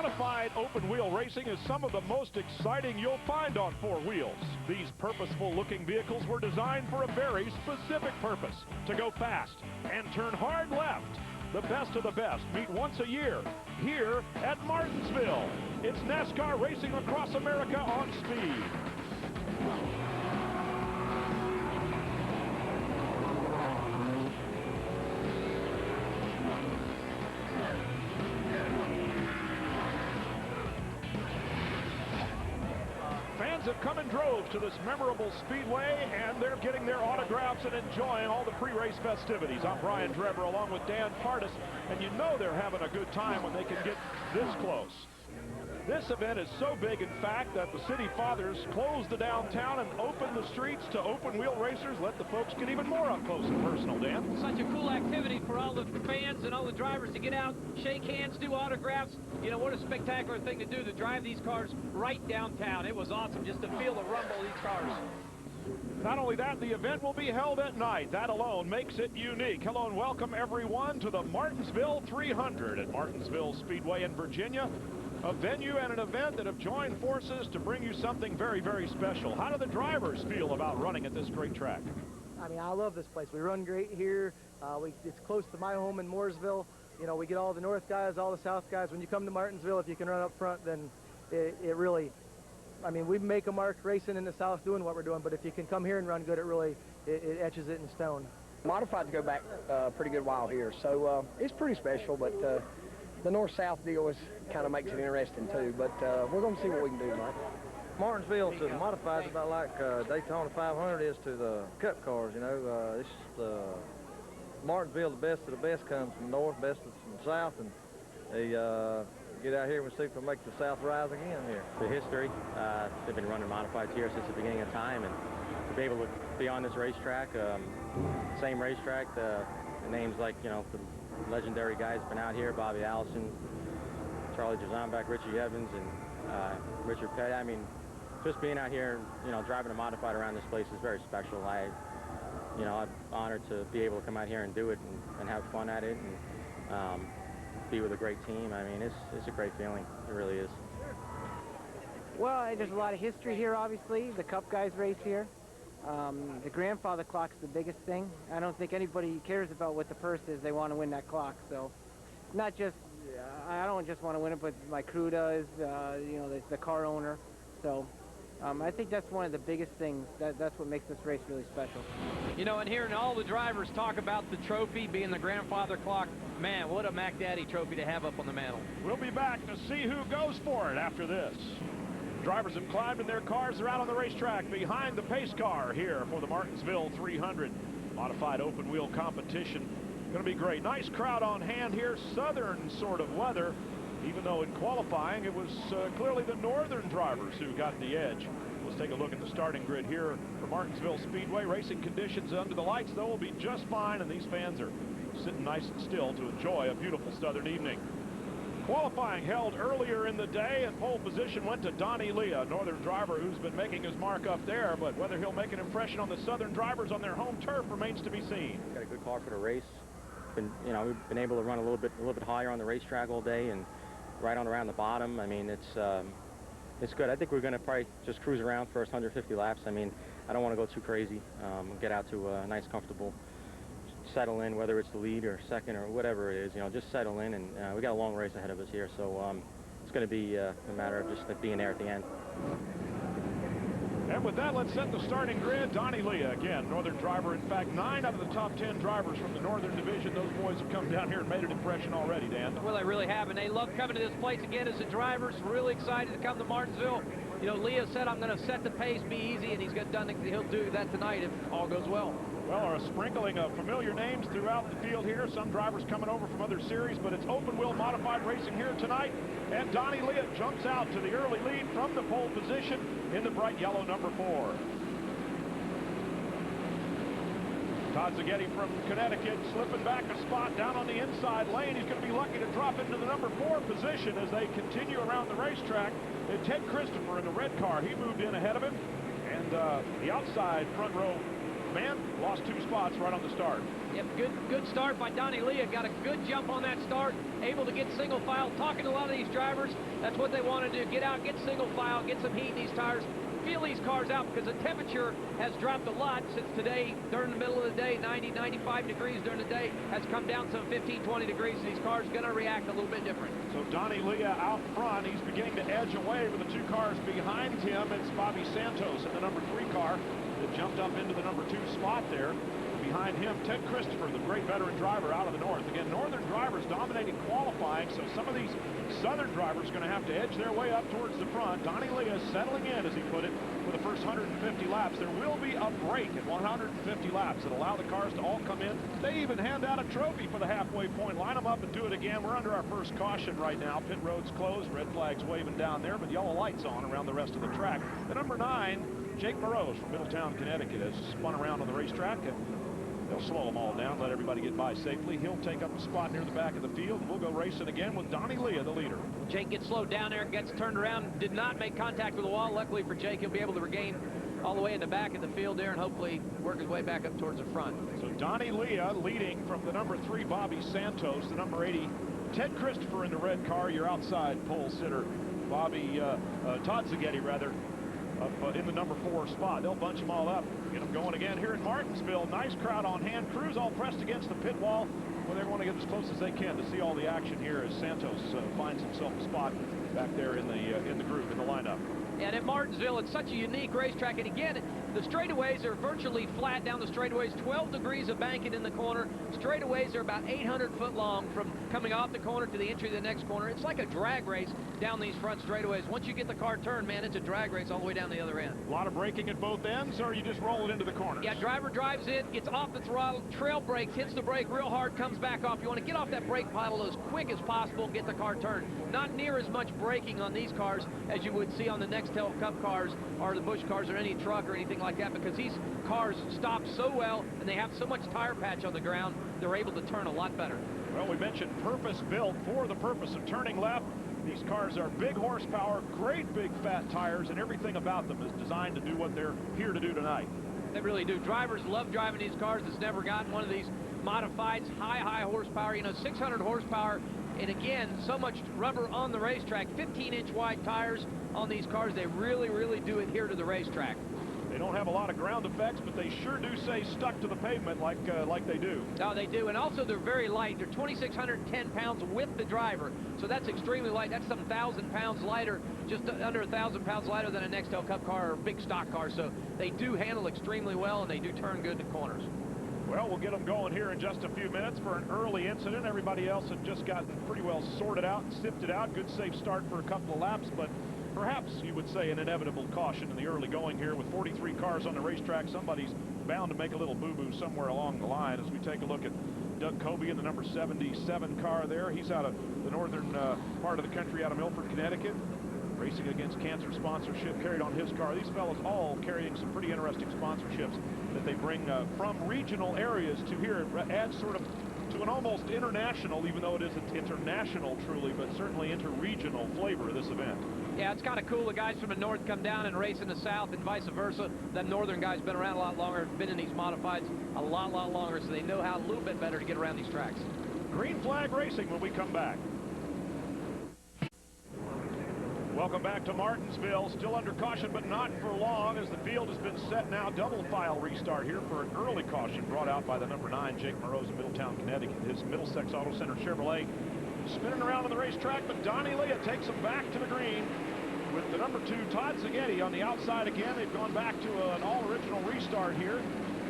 Modified open wheel racing is some of the most exciting you'll find on four wheels. These purposeful looking vehicles were designed for a very specific purpose: to go fast and turn hard left. The best of the best meet once a year here at Martinsville. It's NASCAR racing across America on speed. Fans have come in droves to this memorable speedway, and they're getting their autographs and enjoying all the pre-race festivities. I'm Brian Drever along with Dan Pardis, and you know they're having a good time when they can get this close. This event is so big, in fact, that the city fathers closed the downtown and opened the streets to open-wheel racers. Let the folks get even more up close and personal, Dan. Such a cool activity for all the fans and all the drivers to get out, shake hands, do autographs. You know, what a spectacular thing to do, to drive these cars right downtown. It was awesome just to feel the rumble of these cars. Not only that, the event will be held at night. That alone makes it unique. Hello and welcome, everyone, to the Martinsville 300 at Martinsville Speedway in Virginia. A venue and an event that have joined forces to bring you something very, very special. How do the drivers feel about running at this great track? I mean, I love this place. We run great here. It's close to my home in Mooresville. You know, we get all the north guys, all the south guys. When you come to Martinsville, if you can run up front, then it really, I mean, we make a mark racing in the south doing what we're doing, but if you can come here and run good, it etches it in stone. Modifieds go back a pretty good while here, so it's pretty special, but the north-south deal kind of makes it interesting too, but we're going to see what we can do, Mike. Martinsville to the modifieds about like Daytona 500 is to the cup cars, you know. This Martinsville, the best of the best comes from north, best from south, and they get out here and we see if we make the south rise again here. The history, they've been running modifieds here since the beginning of time, and to be able to be on this racetrack, same racetrack, the names like, you know, the legendary guys been out here, Bobby Allison, Charlie Jazombek, Richie Evans, and Richard Petty. I mean, just being out here, you know, driving a modified around this place is very special. I'm honored to be able to come out here and do it and have fun at it and be with a great team. I mean, it's a great feeling. It really is. Well, there's a lot of history here, obviously. The Cup guys race here. The grandfather clock's the biggest thing. I don't think anybody cares about what the purse is. They want to win that clock. So, not just, I don't just want to win it, but my crew does, you know, the car owner. So, I think that's one of the biggest things. That's what makes this race really special. You know, and hearing all the drivers talk about the trophy being the grandfather clock, man, what a Mac Daddy trophy to have up on the mantle. We'll be back to see who goes for it after this. Drivers have climbed in their cars. They're out on the racetrack behind the pace car here for the Martinsville 300. Modified open wheel competition. Going to be great. Nice crowd on hand here. Southern sort of weather, even though in qualifying it was clearly the northern drivers who got the edge. Let's take a look at the starting grid here for Martinsville Speedway. Racing conditions under the lights, though, will be just fine, and these fans are sitting nice and still to enjoy a beautiful southern evening. Qualifying held earlier in the day, and pole position went to Donny, a northern driver who's been making his mark up there, but whether he'll make an impression on the southern drivers on their home turf remains to be seen. Got a good car for the race. We've been able to run a little bit higher on the racetrack all day and right on around the bottom. I mean, it's good. I think we're going to probably just cruise around first 150 laps. I mean, I don't want to go too crazy. Get out to a nice, comfortable settle in, whether it's the lead or second or whatever it is, you know, just settle in, and we got a long race ahead of us here, so it's going to be a matter of just being there at the end. And with that, let's set the starting grid. Donny again, northern driver. In fact, 9 out of the top 10 drivers from the northern division. Those boys have come down here and made an impression already, Dan. Well, they really have, and they love coming to this place again as the drivers. Really excited to come to Martinsville. You know, Leah said, I'm going to set the pace, be easy, and he'll do that tonight if all goes well. Well, a sprinkling of familiar names throughout the field here. Some drivers coming over from other series, but it's open-wheel modified racing here tonight. And Donny jumps out to the early lead from the pole position in the bright yellow number 4. Todd Zaghetti from Connecticut slipping back a spot down on the inside lane. He's going to be lucky to drop into the number 4 position as they continue around the racetrack. And Ted Christopher in the red car, he moved in ahead of him. And the outside front row man, lost 2 spots right on the start. Yep, good start by Donny Leah. Got a good jump on that start, able to get single file. Talking to a lot of these drivers, that's what they want to do. Get out, get single file, get some heat in these tires, feel these cars out, because the temperature has dropped a lot since today. During the middle of the day, 90, 95 degrees during the day, has come down some 15, 20 degrees. These cars are going to react a little bit different. So Donny Leah out front. He's beginning to edge away with the 2 cars behind him. It's Bobby Santos in the number 3 car that jumped up into the number 2 spot there. Behind him, Ted Christopher, the great veteran driver out of the north. Again, northern drivers dominating qualifying, so some of these southern drivers are going to have to edge their way up towards the front. Donny Leah settling in, as he put it, for the first 150 laps. There will be a break at 150 laps that allow the cars to all come in. They even hand out a trophy for the halfway point. Line them up and do it again. We're under our first caution right now. Pit road's closed, red flags waving down there, but yellow lights on around the rest of the track. The number 9, Jake Morose from Middletown, Connecticut, has spun around on the racetrack, and they'll slow them all down, let everybody get by safely. He'll take up a spot near the back of the field, and we'll go racing again with Donny Leah, the leader. Jake gets slowed down there, gets turned around, did not make contact with the wall. Luckily for Jake, he'll be able to regain all the way in the back of the field there and hopefully work his way back up towards the front. So Donny Leah leading from the number 3, Bobby Santos, the number 80, Ted Christopher in the red car, your outside pole sitter, Todd Zaghetti, rather, up in the number 4 spot. They'll bunch them all up, get them going again here in Martinsville. Nice crowd on hand. Crews all pressed against the pit wall. Well, they want to get as close as they can to see all the action here as Santos finds himself a spot back there in the group, in the lineup. And at Martinsville, it's such a unique racetrack. And again, the straightaways are virtually flat down the straightaways, 12 degrees of banking in the corner. Straightaways are about 800 foot long from coming off the corner to the entry to the next corner. It's like a drag race down these front straightaways. Once you get the car turned, man, it's a drag race all the way down the other end. A lot of braking at both ends, or you just roll it into the corners? Yeah, driver drives in, gets off the throttle, trail brakes, hits the brake real hard, comes back off. You want to get off that brake pedal as quick as possible and get the car turned. Not near as much braking on these cars as you would see on the Nextel Cup cars or the Busch cars or any truck or anything like that, because these cars stop so well and they have so much tire patch on the ground, they're able to turn a lot better. Well, we mentioned purpose-built for the purpose of turning left. These cars are big horsepower, great big fat tires, and everything about them is designed to do what they're here to do tonight. They really do. Drivers love driving these cars. It's never gotten one of these modifieds, high horsepower, 600 horsepower. And again, so much rubber on the racetrack, 15-inch wide tires on these cars. They really, really do adhere to the racetrack. They don't have a lot of ground effects, but they sure do say stuck to the pavement like they do. No, they do. And also, they're very light. They're 2,610 pounds with the driver. So that's extremely light. That's some 1,000 pounds lighter, just under 1,000 pounds lighter than a Nextel Cup car or a big stock car. So they do handle extremely well, and they do turn good in the corners. Well, we'll get them going here in just a few minutes for an early incident. Everybody else had just gotten pretty well sorted out and sifted out. Good, safe start for a couple of laps, but perhaps you would say an inevitable caution in the early going here. With 43 cars on the racetrack, somebody's bound to make a little boo-boo somewhere along the line. As we take a look at Doug Kobe in the number 77 car there. He's out of the northern part of the country, out of Milford, Connecticut, racing against cancer sponsorship carried on his car. These fellows all carrying some pretty interesting sponsorships that they bring from regional areas to here. It adds sort of to an almost international, even though it isn't international truly, but certainly interregional flavor of this event. Yeah, it's kind of cool. The guys from the north come down and race in the south and vice versa. The northern guys been around a lot longer, been in these modifieds a lot longer, so they know how a little bit better to get around these tracks. Green flag racing when we come back. Welcome back to Martinsville. Still under caution, but not for long, as the field has been set now. Double file restart here for an early caution brought out by the number 9, Jake Morose of Middletown, Connecticut. His Middlesex Auto Center Chevrolet spinning around on the racetrack, but Donny Leah takes him back to the green with the number 2, Todd Zaghetti, on the outside again. They've gone back to an all-original restart here.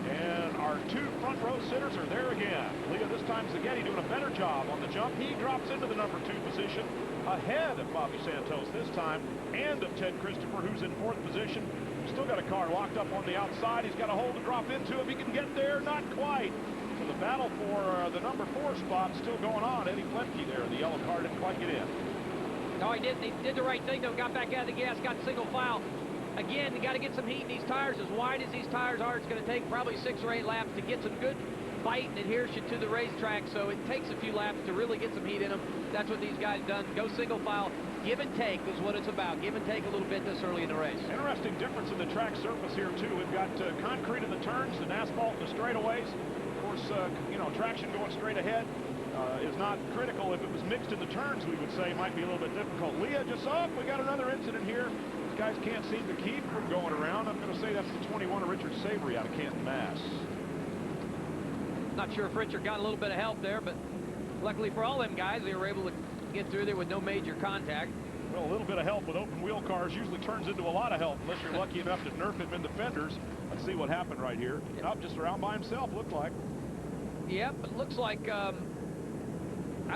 And our 2 front row sitters are there again. Leah, this time Zaghetti doing a better job on the jump. He drops into the number 2 position, ahead of Bobby Santos this time, and of Ted Christopher, who's in 4th position. Still got a car locked up on the outside. He's got a hole to drop into. If he can get there, not quite. So the battle for the number 4 spot still going on. Eddie Plemke there. The yellow car didn't quite get in. No, he didn't. He did the right thing, though. Got back out of the gas, got single file. Again, you got to get some heat in these tires. As wide as these tires are, it's going to take probably 6 or 8 laps to get some good bite and adheres you to the racetrack, so it takes a few laps to really get some heat in them. That's what these guys done. Go single file. Give and take is what it's about. Give and take a little bit this early in the race. Interesting difference in the track surface here, too. We've got concrete in the turns and asphalt in the straightaways. Of course, you know, traction going straight ahead is not critical. If it was mixed in the turns, we would say might be a little bit difficult. Leah just up. We got another incident here. These guys can't seem to keep from going around. I'm going to say that's the 21 of Richard Savory out of Canton, Mass. Not sure if Richard got a little bit of help there, but luckily for all them guys, they were able to get through there with no major contact. Well, a little bit of help with open wheel cars usually turns into a lot of help unless you're lucky enough to nerf him in the fenders. Let's see what happened right here. Up just around by himself, looked like. Yep, it looks like, I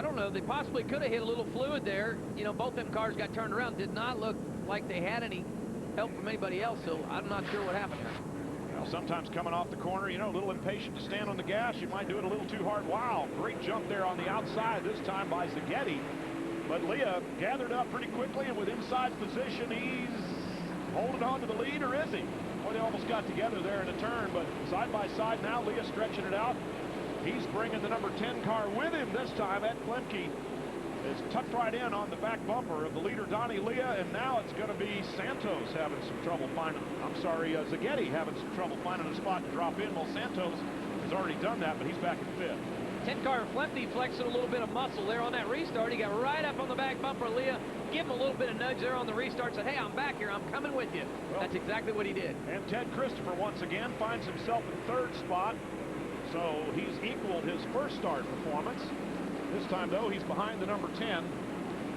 don't know, they possibly could have hit a little fluid there. You know, both them cars got turned around. Did not look like they had any help from anybody else, so I'm not sure what happened there. Well, sometimes coming off the corner, you know, a little impatient to stand on the gas. You might do it a little too hard. Wow, great jump there on the outside, this time by Zaghetti. But Leah gathered up pretty quickly, and with inside position, he's holding on to the lead, or is he? Well, they almost got together there in a turn, but side by side now, Leah stretching it out. He's bringing the number 10 car with him this time. Ed Flemke is tucked right in on the back bumper of the leader, Donny Leah, and now it's going to be Santos having some trouble finding, Zaghetti having some trouble finding a spot to drop in. Well, Santos has already done that, but he's back in fifth. 10-car Flemke flexing a little bit of muscle there on that restart. He got right up on the back bumper. Leah give him a little bit of nudge there on the restart. Said, hey, I'm back here. I'm coming with you. Well, that's exactly what he did. And Ted Christopher once again finds himself in third spot. So he's equaled his first start performance. This time, though, he's behind the number 10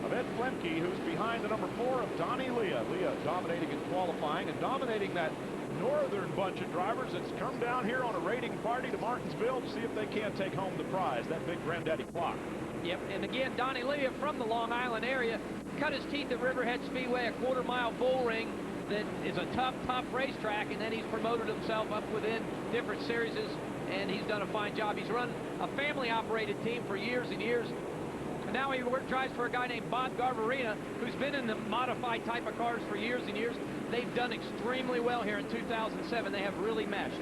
of Ed Flemke, who's behind the number 4 of Donny Leah. Leah dominating in qualifying and dominating that northern bunch of drivers that's come down here on a rating party to Martinsville to see if they can't take home the prize, that big granddaddy clock. Yep, and again, Donny Leah from the Long Island area cut his teeth at Riverhead Speedway, a quarter-mile bull ring that is a tough racetrack, and then he's promoted himself up within different series, and he's done a fine job. He's run a family-operated team for years and years. And now he drives for a guy named Bob Garbarina, who's been in the modified type of cars for years and years. They've done extremely well here in 2007. They have really meshed.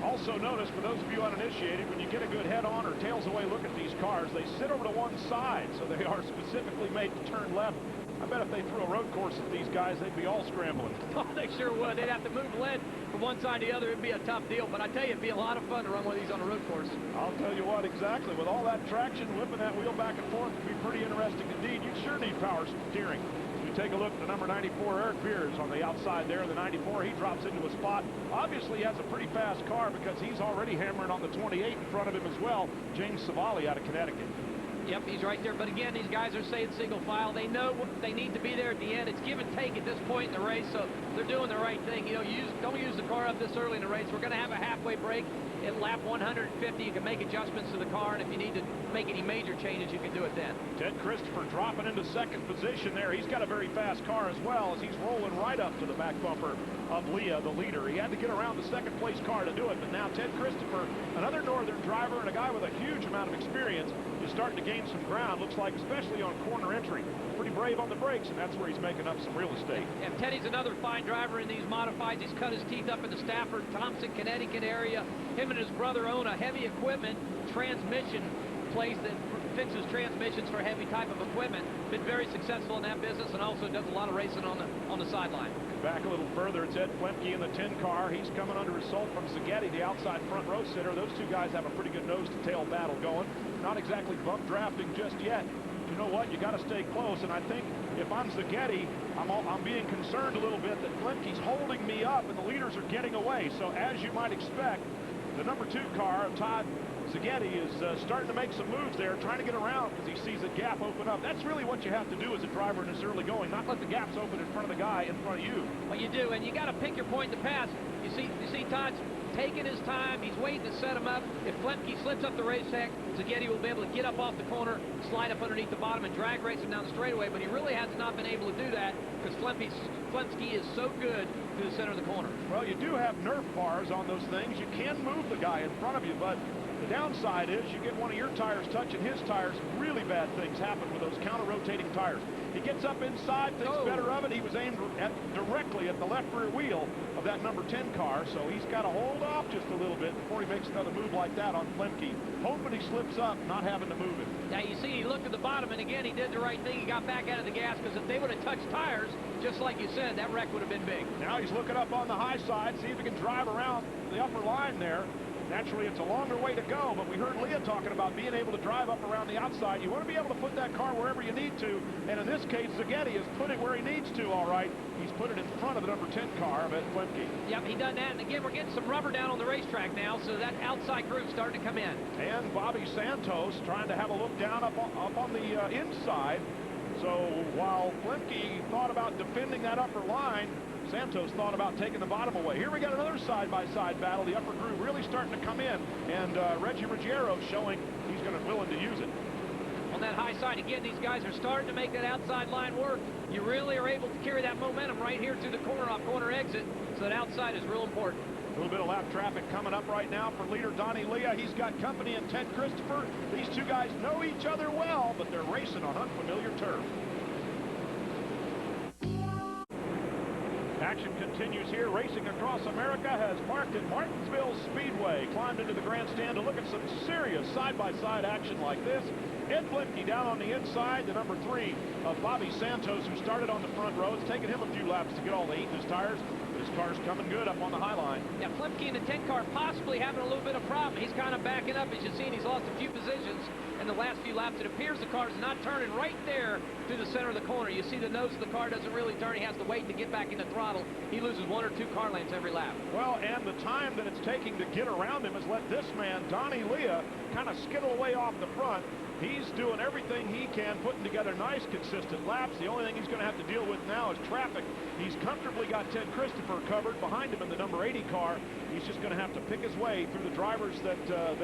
Also notice, for those of you uninitiated, when you get a good head-on or tails-away look at these cars, they sit over to one side, so they are specifically made to turn left. I bet if they threw a road course at these guys, they'd be all scrambling. Oh, they sure would. They'd have to move lead from one side to the other. It'd be a tough deal, but I tell you, it'd be a lot of fun to run one of these on a road course. I'll tell you what, exactly. With all that traction, whipping that wheel back and forth, it'd be pretty interesting indeed. You sure need power steering. You take a look at the number 94, Eric Beers, on the outside there. The 94, he drops into a spot. Obviously, he has a pretty fast car because he's already hammering on the 28 in front of him as well. James Savali out of Connecticut. Yep, he's right there. But again, these guys are saying single file. They know they need to be there at the end. It's give and take at this point in the race, so they're doing the right thing. You know, don't use the car up this early in the race. We're going to have a halfway break at lap 150. You can make adjustments to the car, and if you need to make any major changes, you can do it then. Ted Christopher dropping into second position there. He's got a very fast car as well, as he's rolling right up to the back bumper of Leah, the leader. He had to get around the second place car to do it, but now Ted Christopher, another northern driver and a guy with a huge amount of experience, is starting to gain some ground, looks like, especially on corner entry. Pretty brave on the brakes, and that's where he's making up some real estate. And Teddy's another fine driver in these modifieds. He's cut his teeth up in the Stafford, Thompson, Connecticut area. Him and his brother own a heavy equipment transmission place that fixes transmissions for heavy type of equipment. Been very successful in that business, and also does a lot of racing on the sideline. Back a little further, it's Ed Flemke in the 10 car. He's coming under assault from Zaghetti, the outside front row sitter. Those two guys have a pretty good nose-to-tail battle going. Not exactly bump drafting just yet. You know what? You got to stay close, and I think if I'm Zaghetti, I'm being concerned a little bit that Flemke's holding me up, and the leaders are getting away. So as you might expect, the number 2 car, Todd Zaghetti, is starting to make some moves there, trying to get around because he sees a gap open up. That's really what you have to do as a driver in this early going, not let the gaps open in front of the guy in front of you. Well, you do, and you got to pick your point to pass. You see Todd's taking his time. He's waiting to set him up. If Flemke slips up the racetrack, Zaghetti will be able to get up off the corner, slide up underneath the bottom, and drag race him down the straightaway, but he really has not been able to do that because Flemke is so good to the center of the corner. Well, you do have Nerf bars on those things. You can move the guy in front of you, but The downside is you get one of your tires touching his tires, really bad things happen with those counter-rotating tires. He gets up inside, thinks better of it. He was aimed directly at the left rear wheel of that number 10 car, so he's got to hold off just a little bit before he makes another move like that on Flemke. Hoping he slips up, not having to move it. Now you see he looked at the bottom, and again he did the right thing. He got back out of the gas, because if they would have touched tires, just like you said, that wreck would have been big. Now he's looking up on the high side, see if he can drive around the upper line there. Naturally, it's a longer way to go, but we heard Leah talking about being able to drive up around the outside. You want to be able to put that car wherever you need to, and in this case, Zaghetti has put it where he needs to, all right. He's put it in front of the number 10 car of Ed Flemke. Yep, he done that, and again, we're getting some rubber down on the racetrack now, so that outside groove's starting to come in. And Bobby Santos trying to have a look down up on the inside. So while Flemke thought about defending that upper line, Santos thought about taking the bottom away. Here we got another side-by-side battle. The upper groove really starting to come in, and Reggie Ruggiero showing he's willing to use it. On that high side, again, these guys are starting to make that outside line work. You really are able to carry that momentum right here through the corner off corner exit, so that outside is real important. A little bit of lap traffic coming up right now for leader Donny Leah. He's got company in Ted Christopher. These two guys know each other well, but they're racing on unfamiliar turf. Action continues here. Racing Across America has parked at Martinsville Speedway. Climbed into the grandstand to look at some serious side-by-side action like this. Ed Flemke down on the inside, the number 3 of Bobby Santos, who started on the front row. It's taken him a few laps to get all the heat in his tires. His car's coming good up on the high line. Yeah, Flemke in the 10 car possibly having a little bit of problem. He's kind of backing up. As you've seen, he's lost a few positions in the last few laps. It appears the car's not turning right there through the center of the corner. You see the nose of the car doesn't really turn. He has to wait to get back in the throttle. He loses 1 or 2 car lengths every lap. Well, and the time that it's taking to get around him has let this man, Donny Leah, kind of skittle away off the front. He's doing everything he can, putting together nice, consistent laps. The only thing he's going to have to deal with now is traffic. He's comfortably got Ted Christopher covered behind him in the number 80 car. He's just going to have to pick his way through the drivers that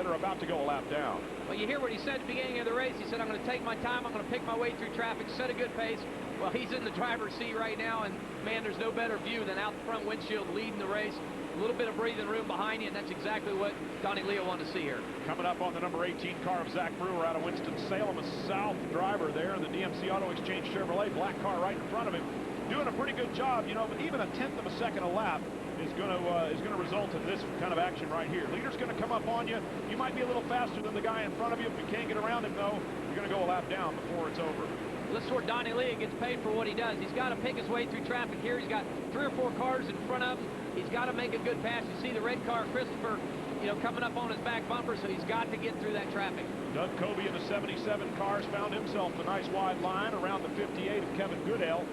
are about to go a lap down. Well, you hear what he said at the beginning of the race. He said, I'm going to take my time. I'm going to pick my way through traffic, set a good pace. Well, he's in the driver's seat right now, and, man, there's no better view than out the front windshield leading the race. A little bit of breathing room behind you, and that's exactly what Donny Leah wanted to see here. Coming up on the number 18 car of Zach Brewer out of Winston-Salem, a South driver there in the DMC Auto Exchange Chevrolet, black car right in front of him. Doing a pretty good job, you know, but even a 1/10 of a second a lap is going to result in this kind of action right here. Leader's going to come up on you. You might be a little faster than the guy in front of you. If you can't get around him, though, you're going to go a lap down before it's over. This is where Donny Leah gets paid for what he does. He's got to pick his way through traffic here. He's got 3 or 4 cars in front of him. He's got to make a good pass. You see the red car, Christopher, you know, coming up on his back bumper, so he's got to get through that traffic. Doug Kobe in the 77 cars found himself a nice wide line around the 58 of Kevin Goodell.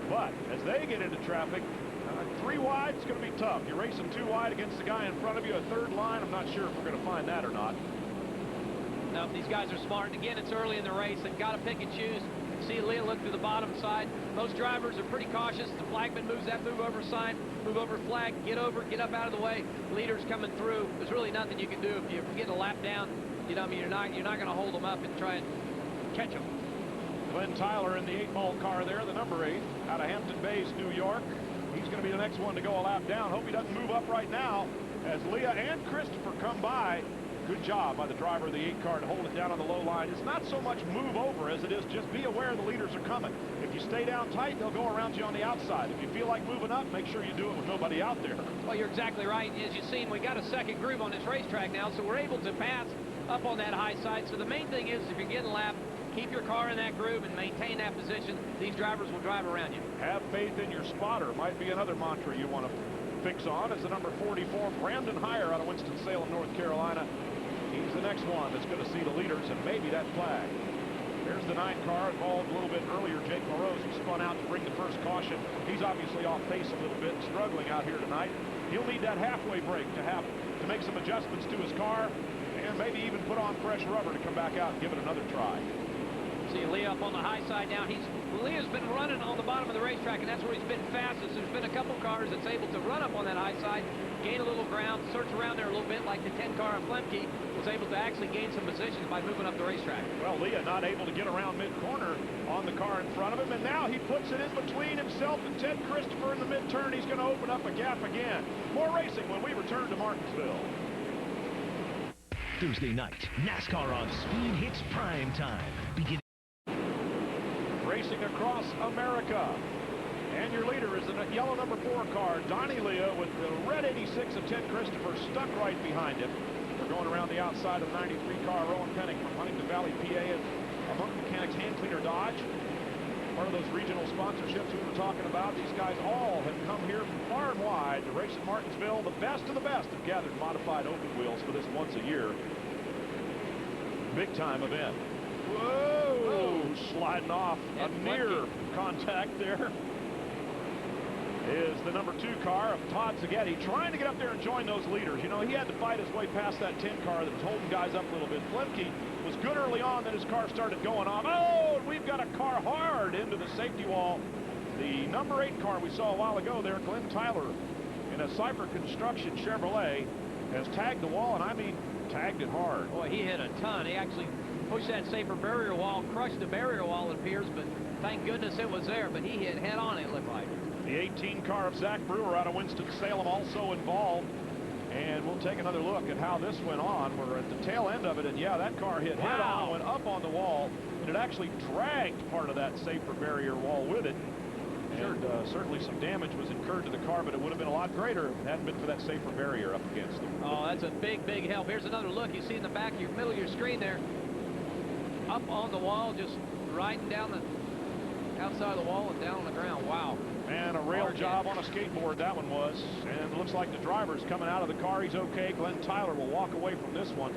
But as they get into traffic, 3 wide is going to be tough. You're racing 2 wide against the guy in front of you. A 3rd line, I'm not sure if we're going to find that or not. No, these guys are smart. And again, it's early in the race. They've got to pick and choose. See Leah look to the bottom side. Most drivers are pretty cautious. The flagman moves that move over sign, move over flag, get over, get up out of the way. Leader's coming through. There's really nothing you can do if you get a lap down. You know, I mean, you're not going to hold them up and try and catch them. Glenn Tyler in the 8-ball car there, the number 8, out of Hampton Bays, New York. He's going to be the next one to go a lap down. Hope he doesn't move up right now as Leah and Christopher come by. Good job by the driver of the 8 car to hold it down on the low line. It's not so much move over as it is just be aware the leaders are coming. If you stay down tight, they'll go around you on the outside. If you feel like moving up, make sure you do it with nobody out there. Well, you're exactly right. As you've seen, we got a second groove on this racetrack now, so we're able to pass up on that high side. So the main thing is, if you're getting lapped, keep your car in that groove and maintain that position. These drivers will drive around you. Have faith in your spotter might be another mantra you want to fix on. As the number 44, Brandon Heyer out of Winston-Salem, North Carolina. He's the next one that's going to see the leaders and maybe that flag. There's the 9 car involved a little bit earlier. Jake LaRose, who spun out to bring the first caution. He's obviously off pace a little bit, struggling out here tonight. He'll need that halfway break to make some adjustments to his car and maybe even put on fresh rubber to come back out and give it another try. See Leah up on the high side now. Leah's been running on the bottom of the racetrack, and that's where he's been fastest. There's been a couple cars that's able to run up on that high side, gain a little ground, search around there a little bit, like the 10 car of Flemke was able to actually gain some positions by moving up the racetrack. Well, Leah not able to get around mid-corner on the car in front of him, and now he puts it in between himself and Ted Christopher in the mid-turn. He's going to open up a gap again. More racing when we return to Martinsville. Thursday night, NASCAR on Speed hits prime time. Racing across America. And your leader is the yellow number 4 car, Donny with the red 86 of Ted Christopher stuck right behind him. We're going around the outside of the 93 car, Rowan Penning from Huntington Valley, PA, among mechanics hand cleaner Dodge. Part of those regional sponsorships we were talking about. These guys all have come here from far and wide to race at Martinsville. The best of the best have gathered modified open wheels for this once a year big time event. Whoa! Sliding off a near contact there is the number 2 car of Todd Zaghetti, trying to get up there and join those leaders. You know, he had to fight his way past that 10 car that was holding guys up a little bit. Flemke was good early on, then his car started going off. Oh, and we've got a car hard into the safety wall. The number 8 car we saw a while ago there, Glenn Tyler, in a Cypher Construction Chevrolet, has tagged the wall, and I mean tagged it hard. Boy, he hit a ton. He actually pushed that safer barrier wall, crushed the barrier wall, it appears, but thank goodness it was there. But he hit head on, it looked like. The 18 car of Zach Brewer out of Winston-Salem also involved. And we'll take another look at how this went on. We're at the tail end of it, and yeah, that car hit head on, went up on the wall, and it actually dragged part of that safer barrier wall with it. And certainly some damage was incurred to the car, but it would have been a lot greater if it hadn't been for that safer barrier up against it. Oh, that's a big, big help. Here's another look. You see in the back of your middle of your screen there, up on the wall, just riding down the outside of the wall and down on the ground. Wow. And a rail job on a skateboard, that one was. And it looks like the driver's coming out of the car. He's okay. Glenn Tyler will walk away from this one.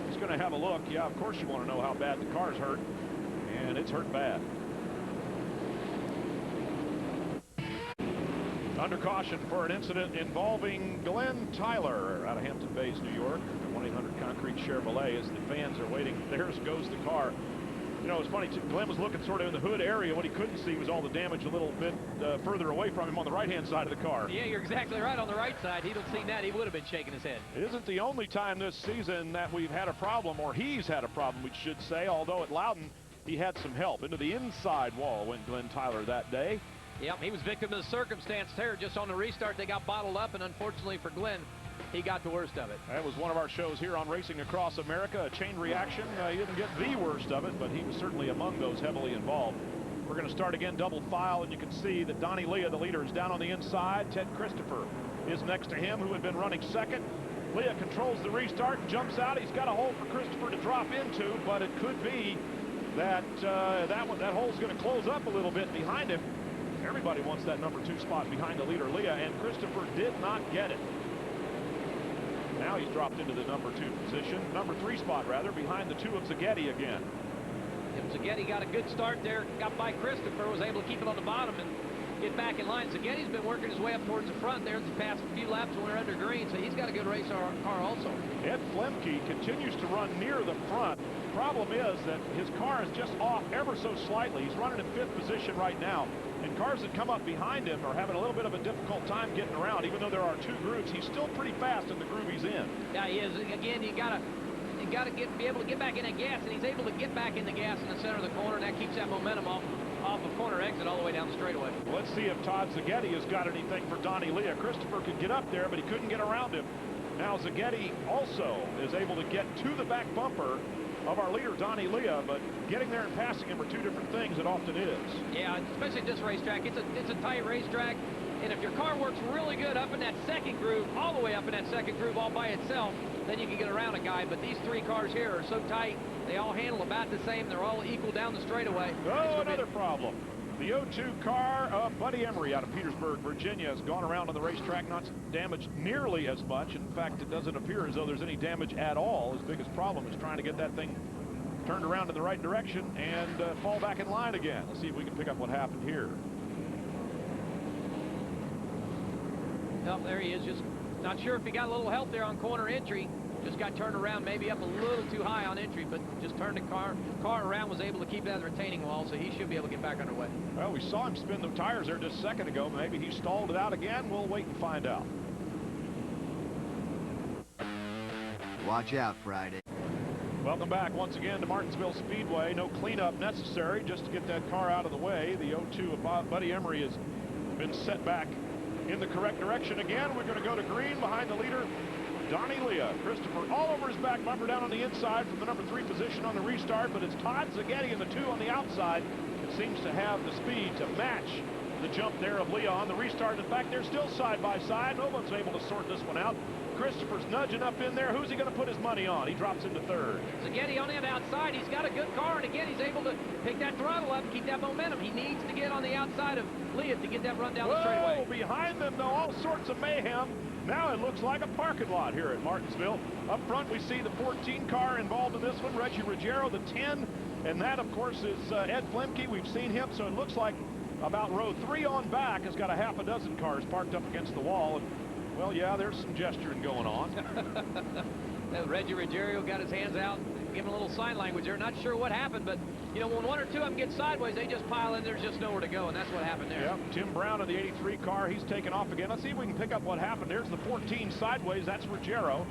He's going to have a look. Yeah, of course you want to know how bad the car's hurt. And it's hurt bad. Under caution for an incident involving Glenn Tyler out of Hampton Bays, New York. 1-800 Concrete Chevrolet as the fans are waiting. There goes the car. You know, it's funny, too. Glenn was looking sort of in the hood area. What he couldn't see was all the damage a little bit further away from him on the right-hand side of the car. Yeah, you're exactly right. On the right side, he'd have seen that. He would have been shaking his head. It isn't the only time this season that we've had a problem, or he's had a problem, we should say, although at Loudon, he had some help. Into the inside wall went Glenn Tyler that day. Yep, he was victim of the circumstance there. Just on the restart, they got bottled up, and unfortunately for Glenn, he got the worst of it. That was one of our shows here on Racing Across America, a chain reaction. He didn't get the worst of it, but he was certainly among those heavily involved. We're going to start again double file, and you can see that Donny Leah, the leader, is down on the inside. Ted Christopher is next to him, who had been running second. Leah controls the restart and jumps out. He's got a hole for Christopher to drop into, but it could be that that hole's going to close up a little bit behind him. Everybody wants that number 2 spot behind the leader, Leah, and Christopher did not get it. Now he's dropped into the number 2 position, number 3 spot rather, behind the 2 of Zaghetti again. Yep, Zaghetti got a good start there, got by Christopher, was able to keep it on the bottom and get back in line. Zaghetti's been working his way up towards the front there the past few laps when we're under green, so he's got a good race car also. Ed Flemke continues to run near the front. Problem is that his car is just off ever so slightly. He's running in 5th position right now. And cars that come up behind him are having a little bit of a difficult time getting around. Even though there are 2 grooves, he's still pretty fast in the groove he's in. Yeah, he is. Again, you gotta be able to get back in that gas, and he's able to get back in the gas in the center of the corner, and that keeps that momentum off of corner exit all the way down the straightaway. Well, let's see if Todd Zaghetti has got anything for Donny Leah. Christopher could get up there, but he couldn't get around him. Now Zaghetti also is able to get to the back bumper of our leader, Donny Leah, but getting there and passing him are 2 different things. It often is. Yeah, especially at this racetrack. It's a tight racetrack, and if your car works really good up in that second groove, all the way up in that second groove all by itself, then you can get around a guy. But these 3 cars here are so tight, they all handle about the same. They're all equal down the straightaway. Oh, another problem. The 02 car of Buddy Emery out of Petersburg, Virginia, has gone around on the racetrack, not damaged nearly as much. In fact, it doesn't appear as though there's any damage at all. His biggest problem is trying to get that thing turned around in the right direction and fall back in line again. Let's see if we can pick up what happened here. Oh, there he is. Just not sure if he got a little help there on corner entry. Just got turned around, maybe up a little too high on entry, but just turned the car around, was able to keep that retaining wall, so he should be able to get back underway. Well, we saw him spin the tires there just a second ago. Maybe he stalled it out again. We'll wait and find out. Watch out Friday. Welcome back once again to Martinsville Speedway. No cleanup necessary just to get that car out of the way. The 02 of Buddy Emery has been set back in the correct direction again. We're going to go to green behind the leader, Donny Leah. Christopher all over his back bumper down on the inside from the number 3 position on the restart, but it's Todd Zaghetti in the 2 on the outside. It seems to have the speed to match the jump there of Leah on the restart. In fact, they're still side by side. No one's able to sort this one out. Christopher's nudging up in there. Who's he going to put his money on? He drops into 3rd. Zaghetti on the outside. He's got a good car, and again, he's able to pick that throttle up and keep that momentum. He needs to get on the outside of Leah to get that run down the straightaway. Behind them, though, all sorts of mayhem. Now it looks like a parking lot here at Martinsville. Up front, we see the 14 car involved in this one, Reggie Ruggiero, the 10, and that, of course, is Ed Flemke. We've seen him, so it looks like about row 3 on back has got a half a dozen cars parked up against the wall. And, well, yeah, there's some gesturing going on. Reggie Ruggiero got his hands out, giving a little sign language there. Not sure what happened, but, you know, when 1 or 2 of them get sideways, they just pile in. There's just nowhere to go, and that's what happened there. Yep, Tim Brown in the 83 car. He's taken off again. Let's see if we can pick up what happened. There's the 14 sideways. That's Ruggiero.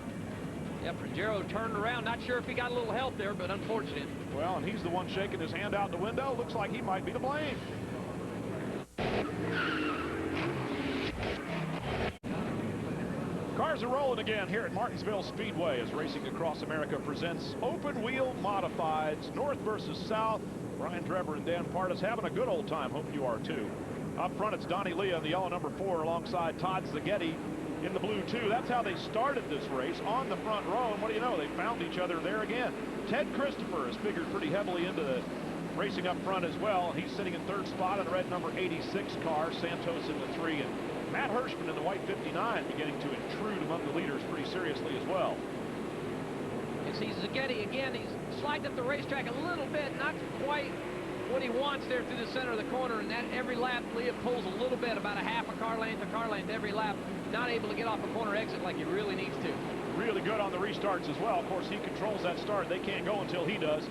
Yep, Ruggiero turned around. Not sure if he got a little help there, but unfortunate. Well, and he's the one shaking his hand out the window. Looks like he might be to blame. Cars are rolling again here at Martinsville Speedway as Racing Across America presents open wheel modifieds, north versus south. Brian Trevor and Dan Partis having a good old time. Hope you are too. Up front, it's Donny Leah in the yellow number 4 alongside Todd Zaghetti in the blue 2. That's how they started this race, on the front row. And what do you know? They found each other there again. Ted Christopher has figured pretty heavily into the racing up front as well. He's sitting in 3rd spot in the red number 86 car. Santos in the 3. And Matt Hirschman in the white 59 beginning to intrude among the leaders pretty seriously as well. You see Zaghetti again. He's sliding up the racetrack a little bit, not quite what he wants there through the center of the corner, and that every lap Leah pulls a little bit, about a half a car length every lap, not able to get off a corner exit like he really needs to. Really good on the restarts as well. Of course, he controls that start. They can't go until he does.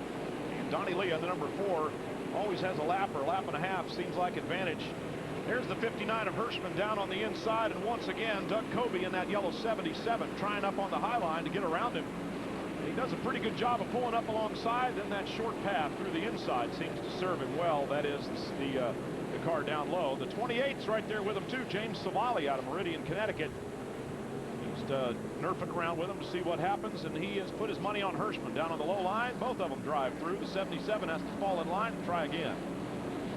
And Donny Leah, the number 4, always has a lap or a lap and a half, seems like, advantage. There's the 59 of Hirschman down on the inside, and once again, Doug Kobe in that yellow 77 trying up on the high line to get around him. He does a pretty good job of pulling up alongside, then that short path through the inside seems to serve him well. That is the car down low. The 28's right there with him too, James Savali out of Meridian, Connecticut. He's nerfing around with him to see what happens, and he has put his money on Hirschman down on the low line. Both of them drive through. The 77 has to fall in line and try again.